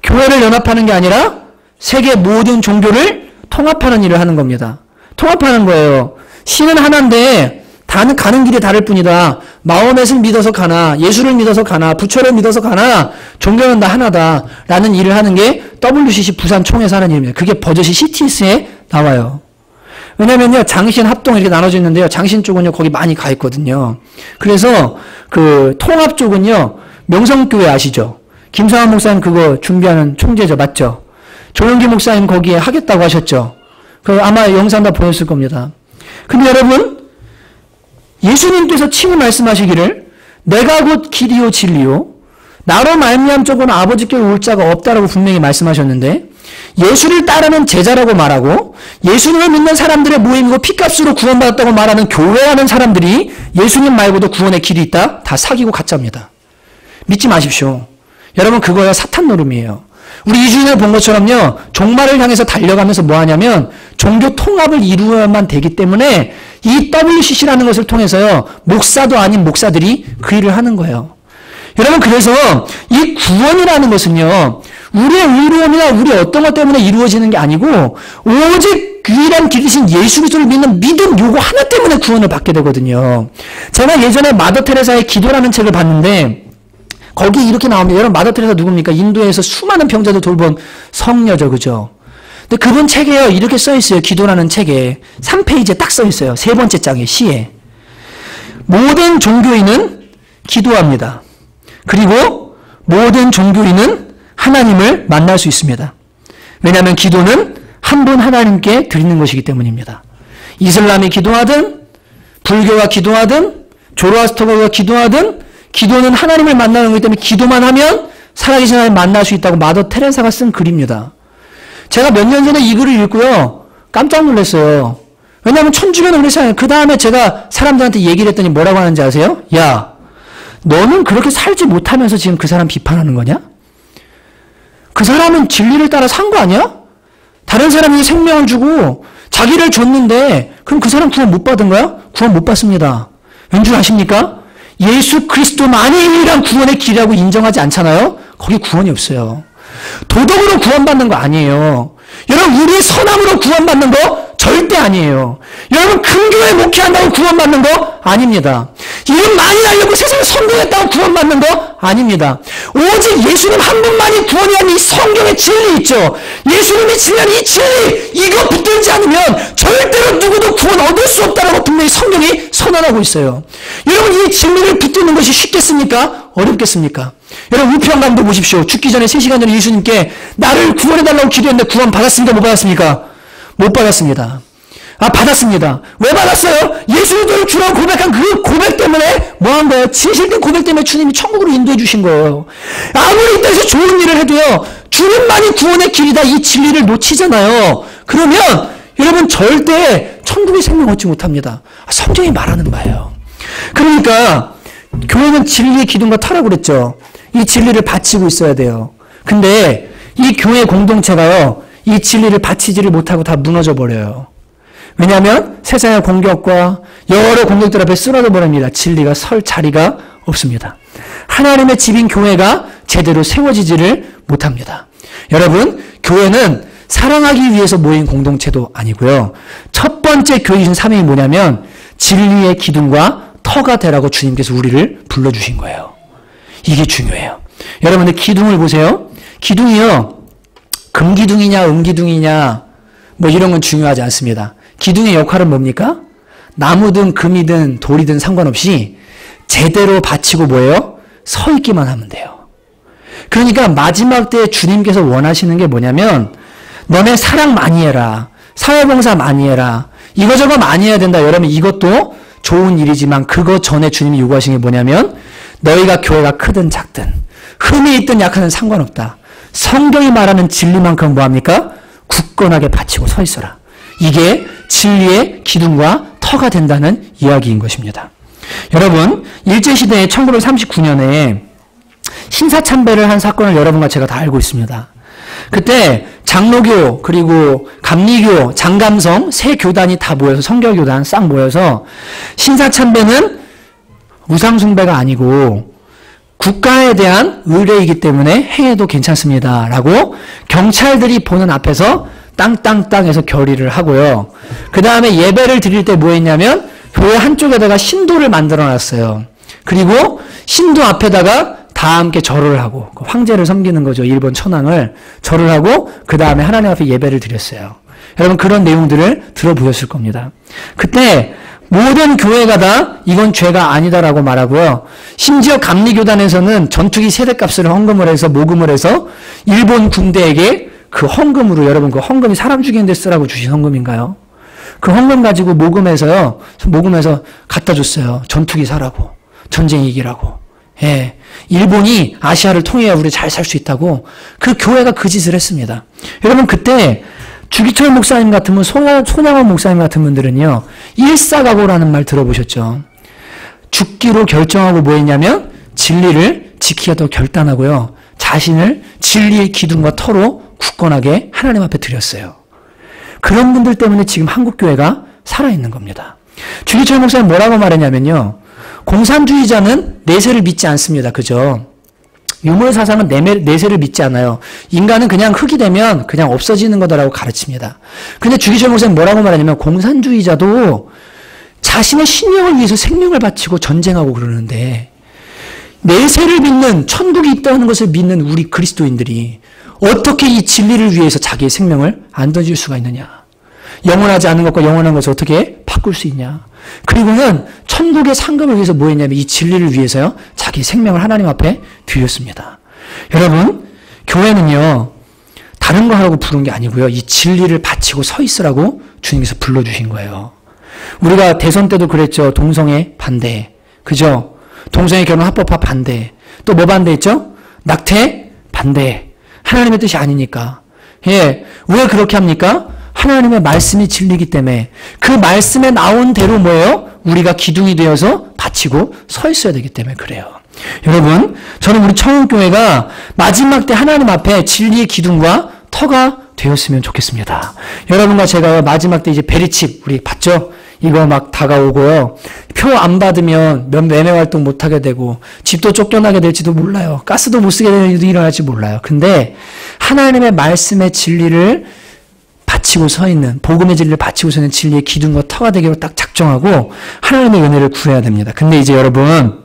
Speaker 1: 교회를 연합하는 게 아니라 세계 모든 종교를 통합하는 일을 하는 겁니다. 통합하는 거예요. 신은 하나인데 다는 가는 길이 다를 뿐이다. 마호멧을 믿어서 가나, 예수를 믿어서 가나, 부처를 믿어서 가나, 종교는 다 하나다. 라는 일을 하는 게 WCC 부산 총회에서 하는 일입니다. 그게 버젓이 CTS에 나와요. 왜냐면요, 장신, 합동 이렇게 나눠져 있는데요. 장신 쪽은요, 거기 많이 가 있거든요. 그래서 그 통합 쪽은요, 명성교회 아시죠? 김상환 목사님 그거 준비하는 총재죠. 맞죠? 조영기 목사님 거기에 하겠다고 하셨죠? 그 아마 영상 다 보였을 겁니다. 근데 여러분, 예수님께서 친히 말씀하시기를 내가 곧 길이요 진리요 나로 말미암 쪽은 아버지께로 올 자가 없다라고 분명히 말씀하셨는데 예수를 따르는 제자라고 말하고 예수님을 믿는 사람들의 모임이고 피값으로 구원받았다고 말하는 교회라는 사람들이 예수님 말고도 구원의 길이 있다? 다 사기고 가짜입니다. 믿지 마십시오. 여러분, 그거야 사탄 노름이에요. 우리 2주 전에 본 것처럼요, 종말을 향해서 달려가면서 뭐 하냐면 종교 통합을 이루어야만 되기 때문에 이 WCC라는 것을 통해서요, 목사도 아닌 목사들이 그 일을 하는 거예요. 여러분, 그래서 이 구원이라는 것은요, 우리의 의로움이나 우리 어떤 것 때문에 이루어지는 게 아니고 오직 유일한 길이신 예수 그리스도를 믿는 믿음 요거 하나 때문에 구원을 받게 되거든요. 제가 예전에 마더 테레사의 기도라는 책을 봤는데 거기 이렇게 나옵니다. 여러분, 마더 테레사 누굽니까? 인도에서 수많은 병자들 돌본 성녀죠, 그죠? 근데 그분 책에요, 이렇게 써 있어요. 기도라는 책에 3페이지에 딱 써 있어요. 세 번째 장에, 시에. 모든 종교인은 기도합니다. 그리고 모든 종교인은 하나님을 만날 수 있습니다. 왜냐하면 기도는 한 분 하나님께 드리는 것이기 때문입니다. 이슬람이 기도하든 불교가 기도하든 조로아스터가 기도하든 기도는 하나님을 만나는 거기 때문에 기도만 하면 살아계신 하나님 만날 수 있다고 마더 테레사가 쓴 글입니다. 제가 몇 년 전에 이 글을 읽고요, 깜짝 놀랐어요. 왜냐하면 천주교는 그랬어요. 그 다음에 제가 사람들한테 얘기를 했더니 뭐라고 하는지 아세요? 야, 너는 그렇게 살지 못하면서 지금 그 사람 비판하는 거냐? 그 사람은 진리를 따라 산 거 아니야? 다른 사람이 생명을 주고 자기를 줬는데 그럼 그 사람 구원 못 받은 거야? 구원 못 받습니다. 왠 줄 아십니까? 예수 그리스도만이 유일한 구원의 길이라고 인정하지 않잖아요? 거기 구원이 없어요. 도덕으로 구원받는 거 아니에요. 여러분, 우리의 선함으로 구원받는 거 절대 아니에요. 여러분, 큰 교회 목회한다고 구원받는 거 아닙니다. 이름 많이 날려고 세상에 성공했다고 구원받는 거 아닙니다. 오직 예수님 한 분만이 구원이라는 이 성경의 진리 있죠. 예수님이 진리하는 이 진리, 이거 붙들지 않으면 절대로 누구도 구원 얻을 수 없다라고 분명히 성경이 선언하고 있어요. 여러분, 이 진리를 붙드는 것이 쉽겠습니까? 어렵겠습니까? 여러분, 우평강도 보십시오. 죽기 전에 3시간 전에 예수님께 나를 구원해달라고 기도했는데 구원 받았습니까? 못 받았습니까? 못 받았습니다. 아, 받았습니다. 왜 받았어요? 예수님을 주라고 고백한 그 고백 때문에 뭐 한 거예요? 진실된 고백 때문에 주님이 천국으로 인도해 주신 거예요. 아무리 이 땅에서 좋은 일을 해도요, 주님만이 구원의 길이다. 이 진리를 놓치잖아요. 그러면 여러분 절대 천국의 생명 얻지 못합니다. 성경이 말하는 바예요. 그러니까 교회는 진리의 기둥과 터라고 그랬죠. 이 진리를 바치고 있어야 돼요. 근데 이 교회 공동체가요, 이 진리를 바치지를 못하고 다 무너져 버려요. 왜냐하면 세상의 공격과 여러 공격들 앞에 쓰러져 버립니다. 진리가 설 자리가 없습니다. 하나님의 집인 교회가 제대로 세워지지를 못합니다. 여러분, 교회는 사랑하기 위해서 모인 공동체도 아니고요. 첫 번째 교회이신 사명이 뭐냐면 진리의 기둥과 터가 되라고 주님께서 우리를 불러주신 거예요. 이게 중요해요. 여러분들 기둥을 보세요. 기둥이요, 금기둥이냐 은기둥이냐 뭐 이런 건 중요하지 않습니다. 기둥의 역할은 뭡니까? 나무든 금이든 돌이든 상관없이 제대로 받치고 뭐예요? 서 있기만 하면 돼요. 그러니까 마지막 때 주님께서 원하시는 게 뭐냐면 너네 사랑 많이 해라. 사회봉사 많이 해라. 이거저거 많이 해야 된다. 여러분 이것도 좋은 일이지만 그거 전에 주님이 요구하신 게 뭐냐면 너희가 교회가 크든 작든 흠이 있든 약하든 상관없다. 성경이 말하는 진리만큼 뭐합니까? 굳건하게 바치고 서 있어라. 이게 진리의 기둥과 터가 된다는 이야기인 것입니다. 여러분, 일제시대에 1939년에 신사참배를 한 사건을 여러분과 제가 다 알고 있습니다. 그때 장로교 그리고 감리교, 장감성 세 교단이 다 모여서 성결교단 싹 모여서 신사참배는 우상숭배가 아니고 국가에 대한 의례이기 때문에 행해도 괜찮습니다. 라고 경찰들이 보는 앞에서 땅땅땅 해서 결의를 하고요. 그 다음에 예배를 드릴 때 뭐 했냐면 교회 한쪽에다가 신도를 만들어 놨어요. 그리고 신도 앞에다가 다 함께 절을 하고 황제를 섬기는 거죠. 일본 천황을 절을 하고 그 다음에 하나님 앞에 예배를 드렸어요. 여러분 그런 내용들을 들어보셨을 겁니다. 그때 모든 교회가 다 이건 죄가 아니다라고 말하고요. 심지어 감리교단에서는 전투기 세대값을 헌금을 해서 모금을 해서 일본 군대에게 그 헌금으로, 여러분 그 헌금이 사람 죽이는 데 쓰라고 주신 헌금인가요? 그 헌금 가지고 모금해서 갖다 줬어요. 전투기 사라고, 전쟁 이기라고. 예, 일본이 아시아를 통해야 우리 잘 살 수 있다고 그 교회가 그 짓을 했습니다. 여러분 그때 주기철 목사님 같은 분, 손양원 목사님 같은 분들은요, 일사각오라는 말 들어보셨죠? 죽기로 결정하고 뭐 했냐면 진리를 지키기도 결단하고요. 자신을 진리의 기둥과 터로 굳건하게 하나님 앞에 드렸어요. 그런 분들 때문에 지금 한국교회가 살아있는 겁니다. 주기철 목사님 뭐라고 말했냐면요. 공산주의자는 내세를 믿지 않습니다. 그죠? 유물사상은 내세를 믿지 않아요. 인간은 그냥 흙이 되면 그냥 없어지는 거다라고 가르칩니다. 근데 주기철 목사님 뭐라고 말하냐면 공산주의자도 자신의 신령을 위해서 생명을 바치고 전쟁하고 그러는데 내세를 믿는, 천국이 있다는 것을 믿는 우리 그리스도인들이 어떻게 이 진리를 위해서 자기의 생명을 안 던질 수가 있느냐. 영원하지 않은 것과 영원한 것을 어떻게 바꿀 수 있냐. 그리고는 천국의 상급을 위해서 뭐 했냐면 이 진리를 위해서요. 자기 생명을 하나님 앞에 드렸습니다. 여러분, 교회는요. 다른 거 하라고 부른 게 아니고요. 이 진리를 바치고 서 있으라고 주님께서 불러주신 거예요. 우리가 대선 때도 그랬죠. 동성애 반대. 그죠? 동성애 결혼 합법화 반대. 또 뭐 반대했죠? 낙태 반대. 하나님의 뜻이 아니니까. 예. 왜 그렇게 합니까? 하나님의 말씀이 진리이기 때문에 그 말씀에 나온 대로 뭐예요? 우리가 기둥이 되어서 바치고 서 있어야 되기 때문에 그래요. 여러분, 저는 우리 청운교회가 마지막 때 하나님 앞에 진리의 기둥과 터가 되었으면 좋겠습니다. 여러분과 제가 마지막 때 이제 베리칩 우리 봤죠? 이거 막 다가오고요. 표 안 받으면 매매 활동 못 하게 되고 집도 쫓겨나게 될지도 몰라요. 가스도 못 쓰게 되는 일도 일어날지 몰라요. 근데 하나님의 말씀의 진리를 바치고 서 있는, 복음의 진리를 바치고 서 있는 진리의 기둥과 터가 되기로 딱 작정하고 하나님의 은혜를 구해야 됩니다. 근데 이제 여러분,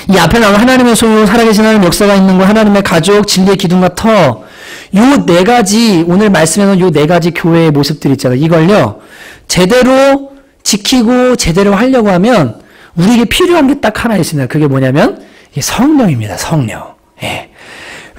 Speaker 1: 이 앞에 나온 하나님의 손으로 살아계신 하나님의 역사가 있는 거, 하나님의 가족, 진리의 기둥과 터, 요 네 가지, 오늘 말씀에 놓은 요 네 가지 교회의 모습들 있잖아요. 이걸요, 제대로 지키고 제대로 하려고 하면 우리에게 필요한 게 딱 하나 있습니다. 그게 뭐냐면 성령입니다. 성령. 예.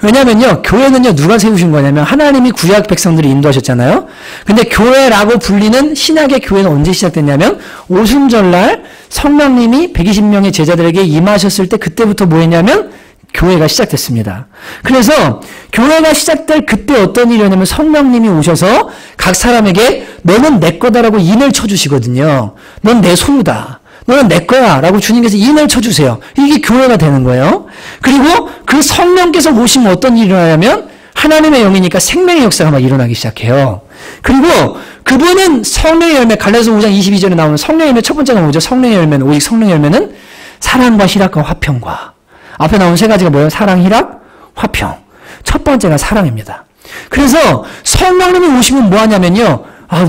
Speaker 1: 왜냐면요, 교회는요, 누가 세우신 거냐면 하나님이 구약 백성들을 인도하셨잖아요. 근데 교회라고 불리는 신약의 교회는 언제 시작됐냐면 오순절날 성령님이 120명의 제자들에게 임하셨을 때 그때부터 뭐 했냐면 교회가 시작됐습니다. 그래서 교회가 시작될 그때 어떤 일이냐면 성령님이 오셔서 각 사람에게 너는 내 거다라고 인을 쳐주시거든요. 넌 내 소유다. 너는 내 거야 라고 주님께서 인을 쳐주세요. 이게 교회가 되는 거예요. 그리고 그 성령께서 오시면 어떤 일이 일어나냐면 하나님의 영이니까 생명의 역사가 막 일어나기 시작해요. 그리고 그분은 성령의 열매, 갈라디아서 5장 22절에 나오는 성령의 열매 첫 번째가 뭐죠? 성령의 열매는, 오직 성령의 열매는 사랑과 희락과 화평과, 앞에 나온 세 가지가 뭐예요? 사랑, 희락, 화평. 첫 번째가 사랑입니다. 그래서 성령님이 오시면 뭐 하냐면요,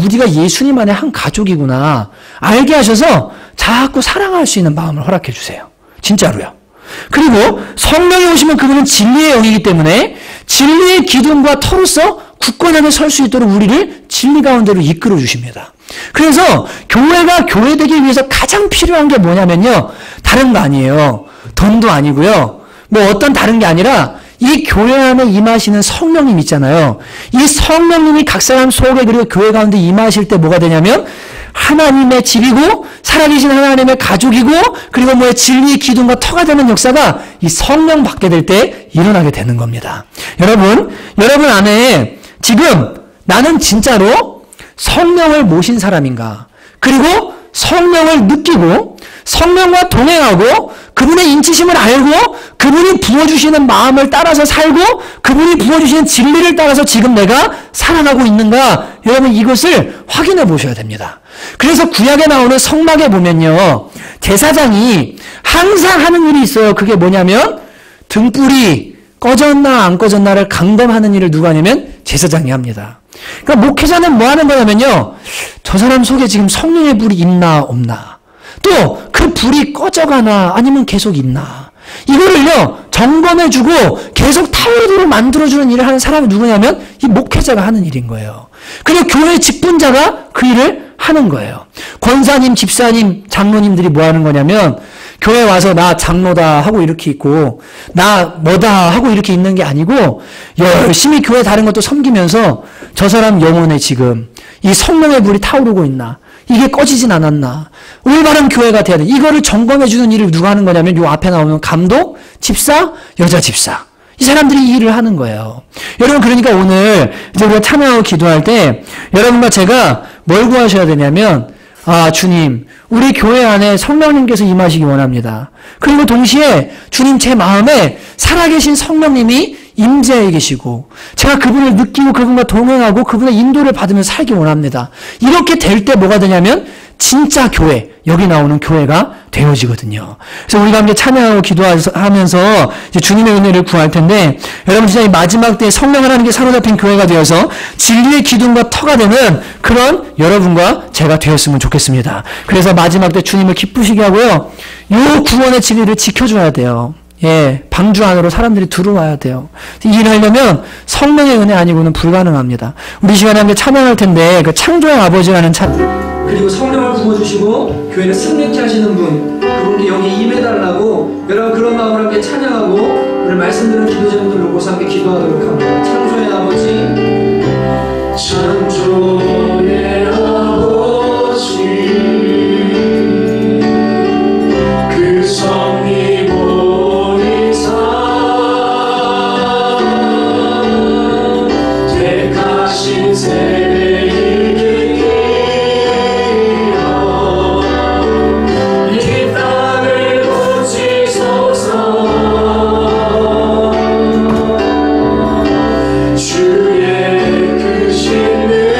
Speaker 1: 우리가 예수님 안에 한 가족이구나 알게 하셔서 자꾸 사랑할 수 있는 마음을 허락해 주세요. 진짜로요. 그리고 성령이 오시면 그분은 진리의 영이기 때문에 진리의 기둥과 터로서 굳건하게 설 수 있도록 우리를 진리 가운데로 이끌어 주십니다. 그래서 교회가 교회되기 위해서 가장 필요한 게 뭐냐면요, 다른 거 아니에요. 돈도 아니고요. 뭐 어떤 다른 게 아니라 이 교회 안에 임하시는 성령님 있잖아요. 이 성령님이 각 사람 속에 그리고 교회 가운데 임하실 때 뭐가 되냐면 하나님의 집이고 살아계신 하나님의 가족이고 그리고 뭐의 진리의 기둥과 터가 되는 역사가 이 성령 받게 될 때 일어나게 되는 겁니다. 여러분 안에 지금 나는 진짜로 성령을 모신 사람인가? 그리고 성령을 느끼고 성령과 동행하고 그분의 인치심을 알고 그분이 부어주시는 마음을 따라서 살고 그분이 부어주시는 진리를 따라서 지금 내가 살아가고 있는가? 여러분 이것을 확인해 보셔야 됩니다. 그래서 구약에 나오는 성막에 보면요, 제사장이 항상 하는 일이 있어요. 그게 뭐냐면 등불이 꺼졌나 안 꺼졌나를 감검하는 일을 누가 하냐면 제사장이 합니다. 그러니까 목회자는 뭐 하는 거냐면요, 저 사람 속에 지금 성령의 불이 있나 없나, 또 그 불이 꺼져가나 아니면 계속 있나, 이거를요 점검해주고 계속 타오르도록 만들어주는 일을 하는 사람이 누구냐면 이 목회자가 하는 일인 거예요. 그리고 교회 직분자가 그 일을 하는 거예요. 권사님, 집사님, 장로님들이 뭐 하는 거냐면 교회 와서 나 장로다 하고 이렇게 있고 나 뭐다 하고 이렇게 있는 게 아니고 열심히 교회 다른 것도 섬기면서 저 사람 영혼에 지금 이 성령의 불이 타오르고 있나, 이게 꺼지진 않았나, 올바른 교회가 돼야 돼. 이거를 점검해주는 일을 누가 하는 거냐면 요 앞에 나오는 감독, 집사, 여자 집사. 이 사람들이 이 일을 하는 거예요. 여러분, 그러니까 오늘 이제 우리가 참여하고 기도할 때 여러분과 제가 뭘 구하셔야 되냐면, 주님, 우리 교회 안에 성령님께서 임하시기 원합니다. 그리고 동시에 주님, 제 마음에 살아계신 성령님이 임재해 계시고 제가 그분을 느끼고 그분과 동행하고 그분의 인도를 받으며 살기 원합니다. 이렇게 될 때 뭐가 되냐면 진짜 교회, 여기 나오는 교회가 되어지거든요. 그래서 우리가 함께 찬양하고 기도하면서 이제 주님의 은혜를 구할 텐데, 여러분 진짜 이 마지막 때에 성령 하나님께 사로잡힌 교회가 되어서 진리의 기둥과 터가 되는 그런 여러분과 제가 되었으면 좋겠습니다. 그래서 마지막 때 주님을 기쁘시게 하고요, 요 구원의 진리를 지켜줘야 돼요. 방주 안으로 사람들이 들어와야 돼요. 이 일을 하려면 성령의 은혜 아니고는 불가능합니다. 우리 시간에 함께 찬양할 텐데, 그 창조의 아버지라는 찬양, 그리고 성령을 부어주시고 교회를 승리케 하시는 분, 그분께 여기 임해달라고 여러분 그런 마음으로 함께 찬양하고 오늘 말씀 들은 기도 제목들 놓고서 함께 기도하도록 합니다. 창조의 아버지, 창조의 아버지, 그 성이 보이사 택하신 세대일 주의 그 신을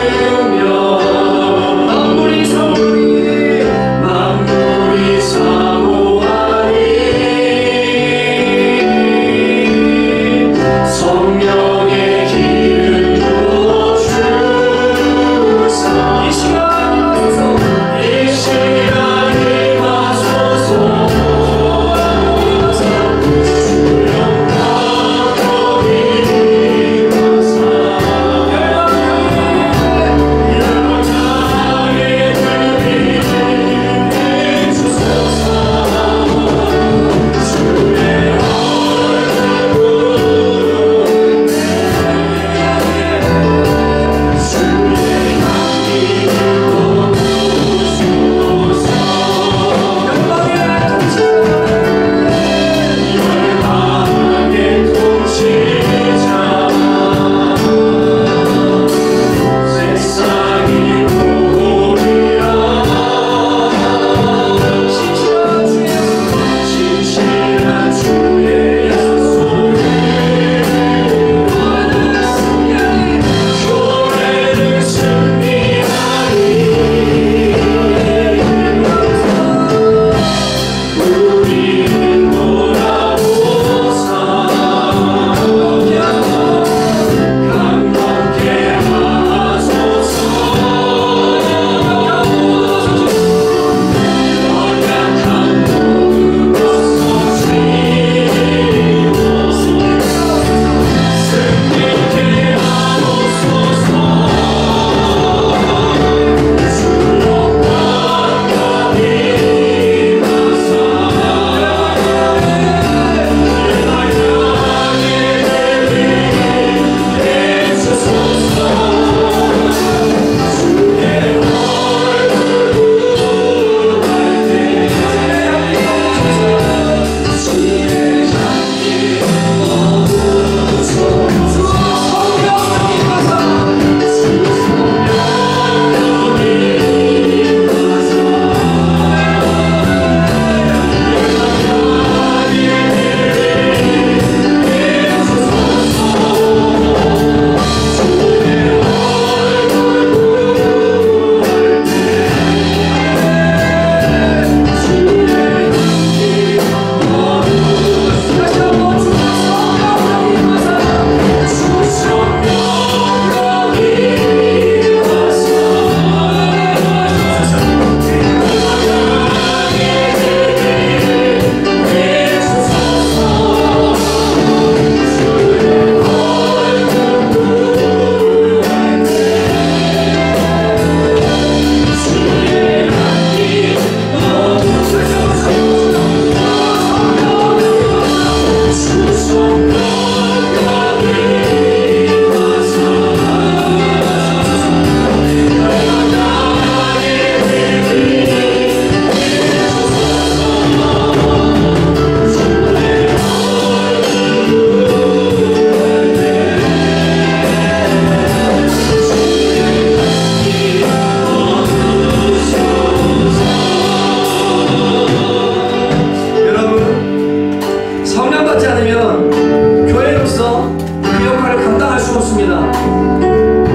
Speaker 1: 감당할 수 없습니다.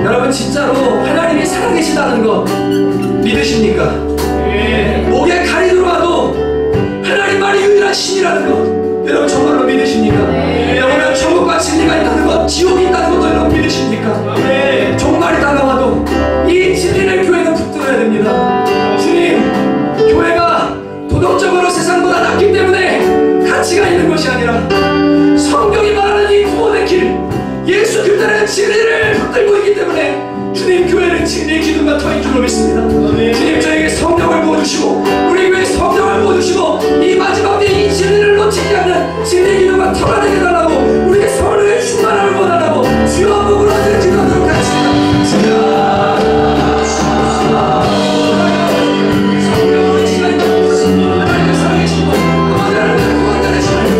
Speaker 1: 여러분 진짜로 하나님이 살아계시다는 것 믿으십니까? 목에 칼이 들어와도 하나님만이 유일한 신이라는 것 여러분 정말로 믿으십니까? 여러분 천국과 진리가 있다는 것, 지옥이 있다는 것도 여러분 믿으십니까? 종말이 다가와도 이 진리를 교회는 붙들어야 됩니다. 주님, 교회가 도덕적으로 세상보다 낫기 때문에 가치가 있는 것이 아니라 성경이 말하는 이 구원의 길, 예수 그리스도의 진리를 붙들고 있기 때문에 주님, 교회는 진리의 기둥과 터인 줄로 믿습니다. 주님, 저에게 성령을 부어주시고 우리 교회에 성령을 부어주시고 이 마지막 때에 이 진리를 놓치지 않는 진리의 기둥과 터가 되게 달라고 우리의 성령의 충만함을 원하라고 주여 한번 부르짖어 기도하도록 하겠습니다. 성령으로 시간이 바꾸시고 하나님의 살아계시고 하나님의 구원자의 시간을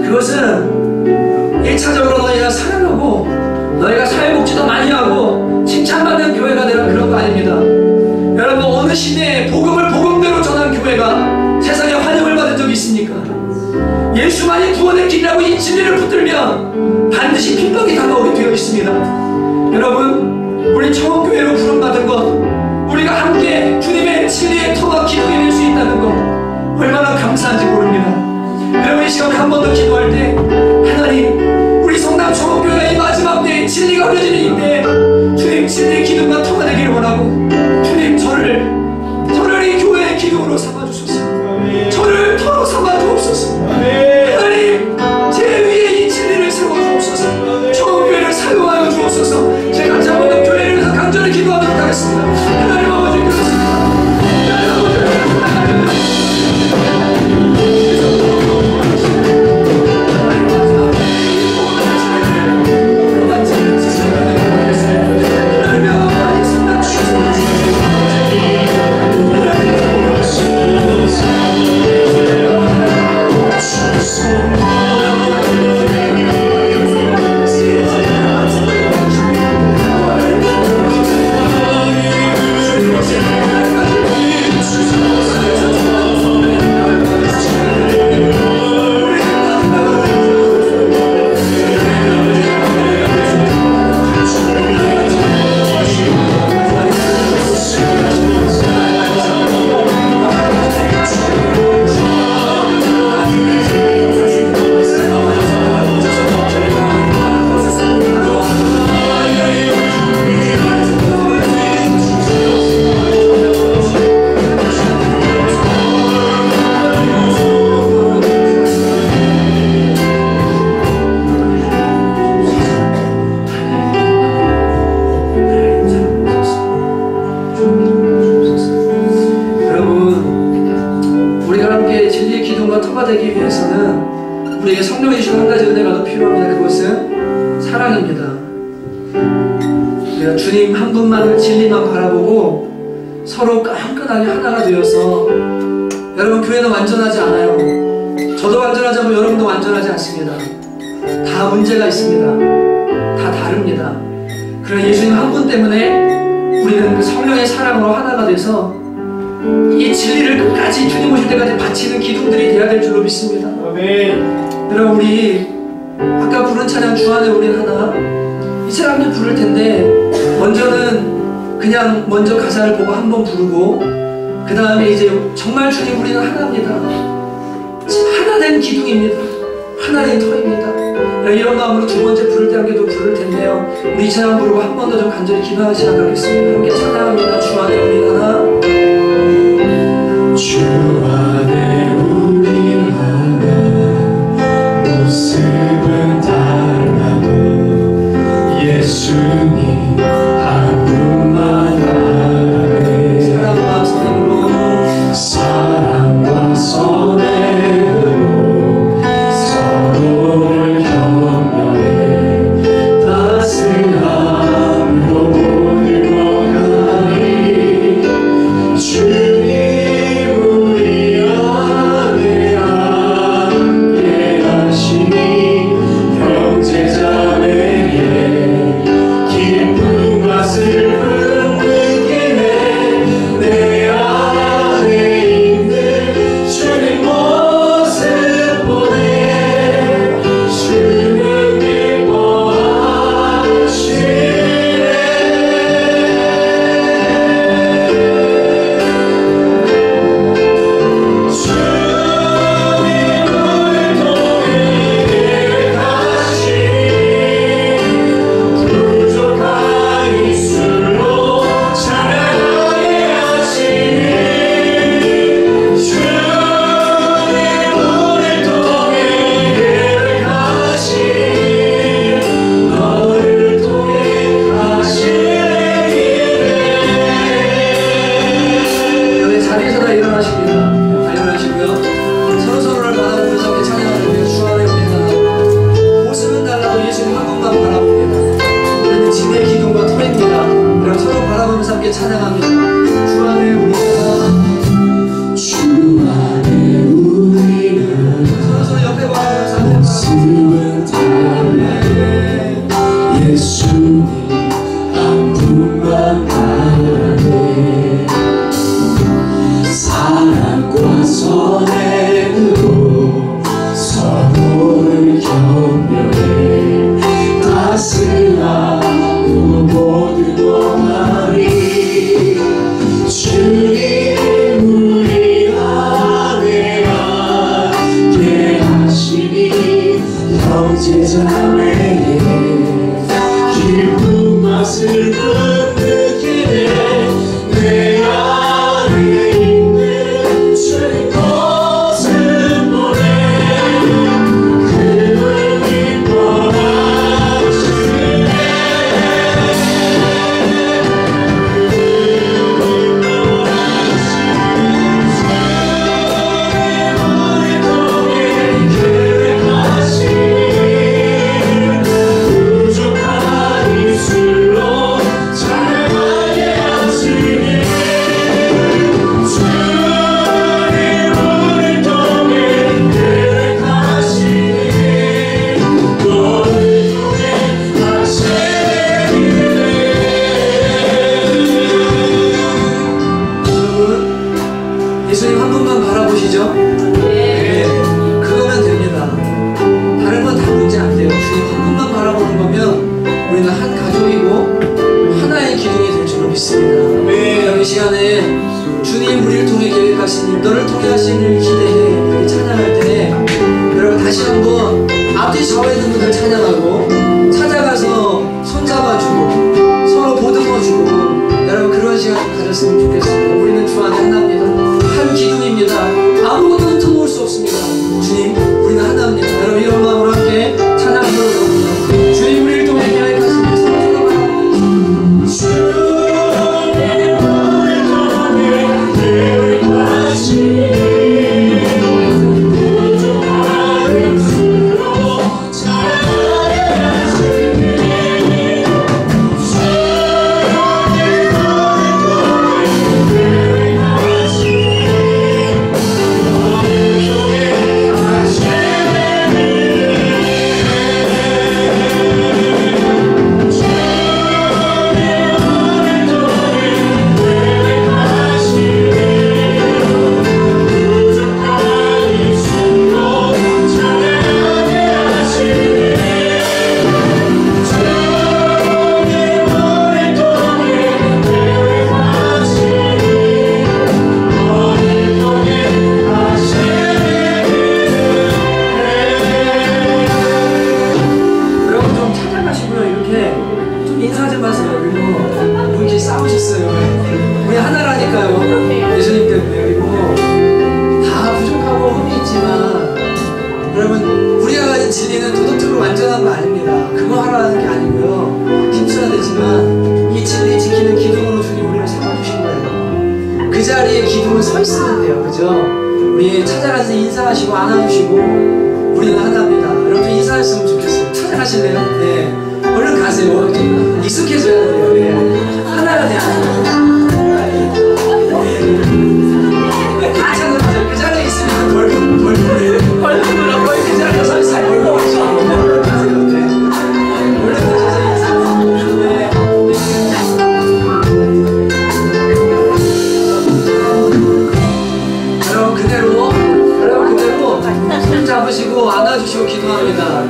Speaker 1: 그것은 1차적으로 너희가 사랑하고 너희가 사회복지도 많이 하고 칭찬받는 교회가 되라 그런 거 아닙니다. 여러분, 어느 시대에 복음을 복음대로 전한 교회가 세상에 환영을 받은 적이 있습니까? 예수만이 구원의 길이라고 이 진리를 붙들면 반드시 핍박이 다가오게 되어 있습니다. 여러분, 우리 청원교회로 부름받은 것, 우리가 함께 주님의 진리의 터와 기둥이 될 수 있다는 것 얼마나 감사한지 모릅니다. 여러분, 이 시간에 한 번 더 기도할 때 하나님, 우리 성남 청원교회가 이 마지막 때에 진리가 흐려지는 이때에 주님 진리의 기둥과 터가 되기를 원하고 주님, 저를 이 교회의 기둥으로 삼아주소서. 저를 터로 삼아주옵소서. 하나님, 제 위에 이 진리를 세워주옵소서. 청원교회를 사용하여 주옵소서. 제가 같이 한번 더 교회를 위해서 간절히 기도하도록 하겠습니다. 하나님 아버지, 그렇습니다. 되기 위해서는 우리에게 성령이 주신 한 가지 은혜가 더 필요합니다. 그것은 사랑입니다. 우리가 주님 한 분만, 진리만 바라보고 서로 끈끈하게 하나가 되어서, 여러분, 교회는 완전하지 않아요. 저도 완전하지 않고 여러분도 완전하지 않습니다. 다 문제가 있습니다. 다 다릅니다. 그러나 예수님 한 분 때문에 우리는 그 성령의 사랑으로 하나가 돼서 이 진리를 끝까지 주님 오실 때까지 바치는 기둥들이 돼야 될 줄로 믿습니다. 아멘. 여러분, 우리 아까 부른 찬양 주 안에 우린 하나, 이 찬양도 부를 텐데 먼저는 그냥 먼저 가사를 보고 한번 부르고 그 다음에 이제 정말 주님 우리는 하나입니다. 하나 된 기둥입니다. 하나 된 터입니다. 이런 마음으로 두 번째 부를 때 한 개 더 부를 텐데요. 우리 이 찬양 부르고 한 번 더 좀 간절히 기도하는 시간 갖겠습니다. 함께 찬양합니다. 주 안에 우린 하나.
Speaker 2: 주 안에 우린 하나, 모습은 달라도 예수님 한 분만 알아내.
Speaker 1: 사랑과 선행으로,
Speaker 2: 사랑과 선행으로 서로를 격려해 따스함으로 모든 것 가니 주님 우리 안에 함께 하시니 형제자매의 기쁨과 슬픔 느끼네. 내 안에 있는 주님 모습 보네. 주는 기뻐하시네.
Speaker 1: 여기 자리에서 다 일어나십니다. 다 일어나시고요. 서로서로를 바라보면서 함께 찬양하는데요. 주 안에 우린 하나, 모습은 달라도 예수님 한 분만 바라봅니다. 우리는 진의 기둥과 터입니다. 그럼 서로 바라보면서 함께 찬양합니다. 주 안에 우린 하나.
Speaker 2: 주 안에 우리는
Speaker 1: 서로서로 옆에 바라보면서 함께
Speaker 2: 모습은 달라도 예수님 한 분만 알아내. 사랑과 선행으로 서로를 격려해 따스함으로 모든 것 나리. 주님 우리 안에 함께 하시니 형제자매의 기쁨과 슬픔 느끼네. 내 안에 있는 주님 모습 보네. 그를 기뻐하시네. 부족한 입술로 찬양하게 하시니 주님 우리 통해 계획하시니 너를 통해 하시니.
Speaker 1: 여러분, 예수님 한 분만 바라보시죠? 네. 그거면 됩니다. 다른 건 다 문제 안 돼요. 주님 한 분만 바라보는 거면 우리는 한 가족이고 하나의 기둥이 될 줄로 믿습니다. 여기 시간에 주님 우리를 통해 계획하신 일, 너를 통해 하신 일 기대해 이렇게 찬양할 때 여러분 다시 한번 앞뒤 좌우에 있는 분들 찬양하고 찾아가서 손잡아주고 서로 보듬어주고 여러분 그런 시간 가졌으면 좋겠습니다. 우리는 주 안에 하나입니다. 한 기둥입니다. 아무것도 흩어놓을 수 없습니다. 주님 우리는 하나입니다. 여러분 이런 마음으로 함께 찬양하도록 합니다. 주님 우리를 통해 계획하신 일 서로 바라보면서
Speaker 2: 주님 우리 통해 계획하시니 부족한 입술로 찬양하게
Speaker 1: 자리에 기둥은 서 있으면 돼요. 그죠? 우리 찾아가서 인사하시고 안아주시고 우리는 하나입니다. 여러분 인사했으면 좋겠어요. 찾아가실래요? 네. 얼른 가세요. 좀 익숙해져야 돼요. 네. 하나가 돼요. 다 찾아보세요. 그 자리에 있으면 벌금 그 자리에 서 있으면 벌금 가세요. 네. 얼른 가셔서 인사하세요. 네. 여러분 그대로 손 잡으시고 안아주시고 기도합니다.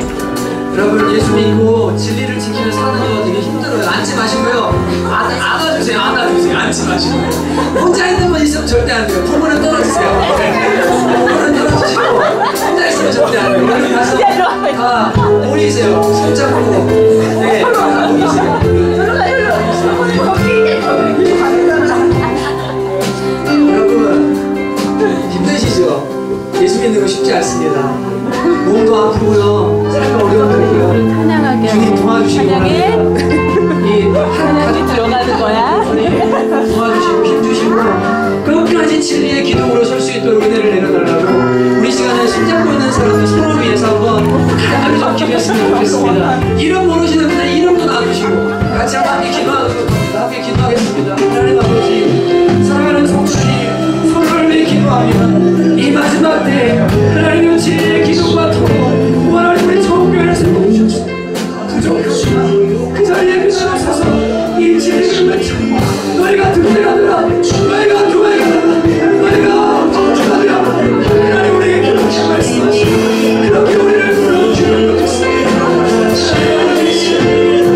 Speaker 1: 여러분 예수 믿고 진리를 지키며 사는 거 되게 힘들어요. 앉지 마시고요. 안아주세요. 앉지 마시고. 혼자 있는 분 있으면 절대 안 돼요. 부모는 떨어지세요. 부모는 떨어지시고 혼자 있으면 절대 안 돼요. 여러분 가서 다 모이세요. 손 잡고 네, 다 모이세요. 여러분 힘드시죠? 예수 믿는 거 쉽지 않습니다. 몸도 아프고요. 삶도 어려운데요. 주님 도와주시고 이 하나님
Speaker 3: 들어가는 거야?
Speaker 1: 도와주시고 힘주시고 끝까지 진리의 기둥으로 설 수 있도록 은혜를 내려달라고 우리 시간에 손잡고 있는 사람들 서로 위해서 한번 간절히 좀 기도했으면 좋겠습니다. 이름 모르시는 분들 이름도 나누시고 같이 함께 기도하겠습니다. 하나님 아버지 사랑하는 성도님 서로를 위해 기도합니다. 이 마지막 때 하나님의 진리의 기도가 통로 하나님 우리 정교회를 세워주셨습니다. 부족합니다. 그 자리에 그치셔서 이 진리를 외쳐 너희가 등대가 되라 너희가 교회가 되라 너희가 정주가 되라 하나님 우리에게 그렇게 말씀하시고 그렇게 우리를 불러주는 것 같습니다.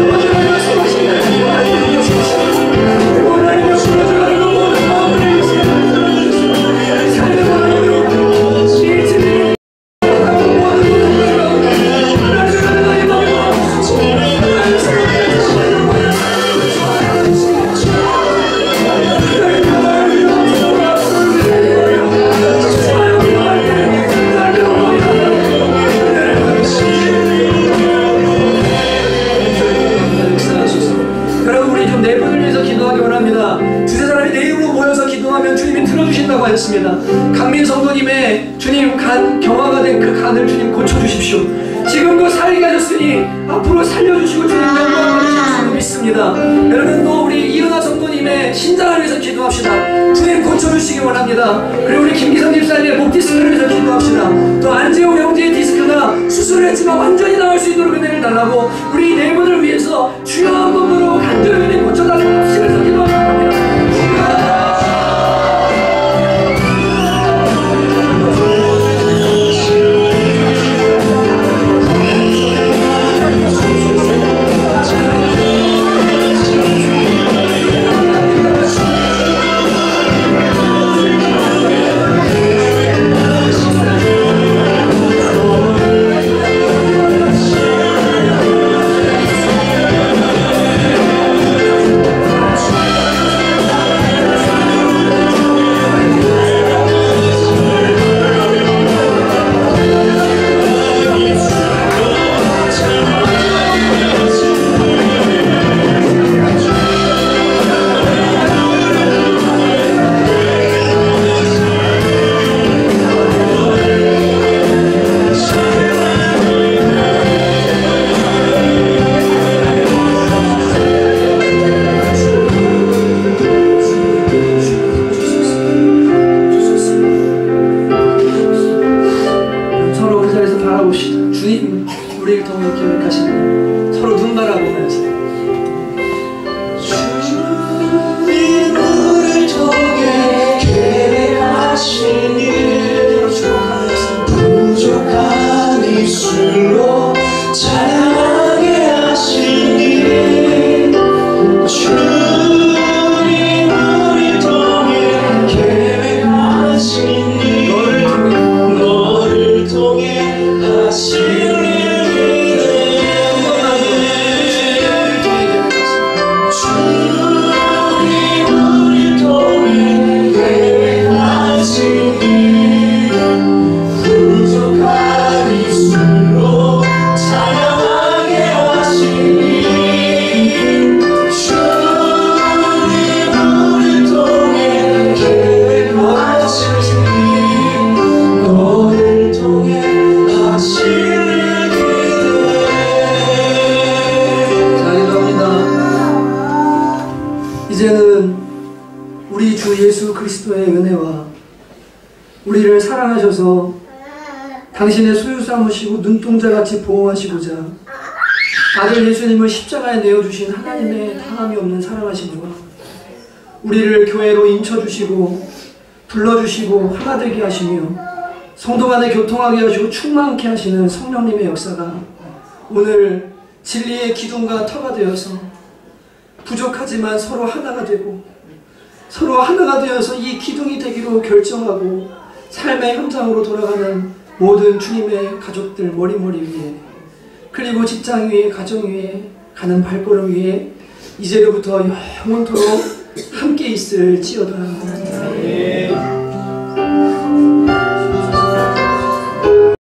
Speaker 1: 하나님의 말씀하시는 하나님의 불러주라는 것 모든 마음을 강민 성도님의 주님 간 경화가 된 그 간을 주님 고쳐주십시오. 지금도 살게 하셨으니 앞으로 살려주시고 주님 영광 받으실 줄 믿습니다. 여러분 또 우리 이은하 성도님의 신장을 위해서 기도합시다. 주님 고쳐주시기 원합니다. 그리고 우리 김기성 집사님의 목 디스크를 위해서 기도합시다. 또 안재호 형제의 디스크가 수술을 했지만 완전히 나을 수 있도록 은혜를 달라고 우리 네 분을 위해서 주여 한 번으로 간절히 고쳐달라고 합시면서 기도합니다. 우리를 사랑하셔서 당신의 소유 삼으시고 눈동자같이 보호하시고자 아들 예수님을 십자가에 내어주신 하나님의 당함이 없는 사랑하심과 우리를 교회로 인쳐주시고 불러주시고 하나 되게 하시며 성도 간에 교통하게 하시고 충만케 하시는 성령님의 역사가 오늘 진리의 기둥과 터가 되어서 부족하지만 서로 하나가 되고 서로 하나가 되어서 이 기둥이 되기로 결정하고 삶의 현장으로 돌아가는 모든 주님의 가족들 머리머리 위에 그리고 직장 위에 가정 위에 가는 발걸음 위에 이제로부터 영원토록 함께 있을지어다.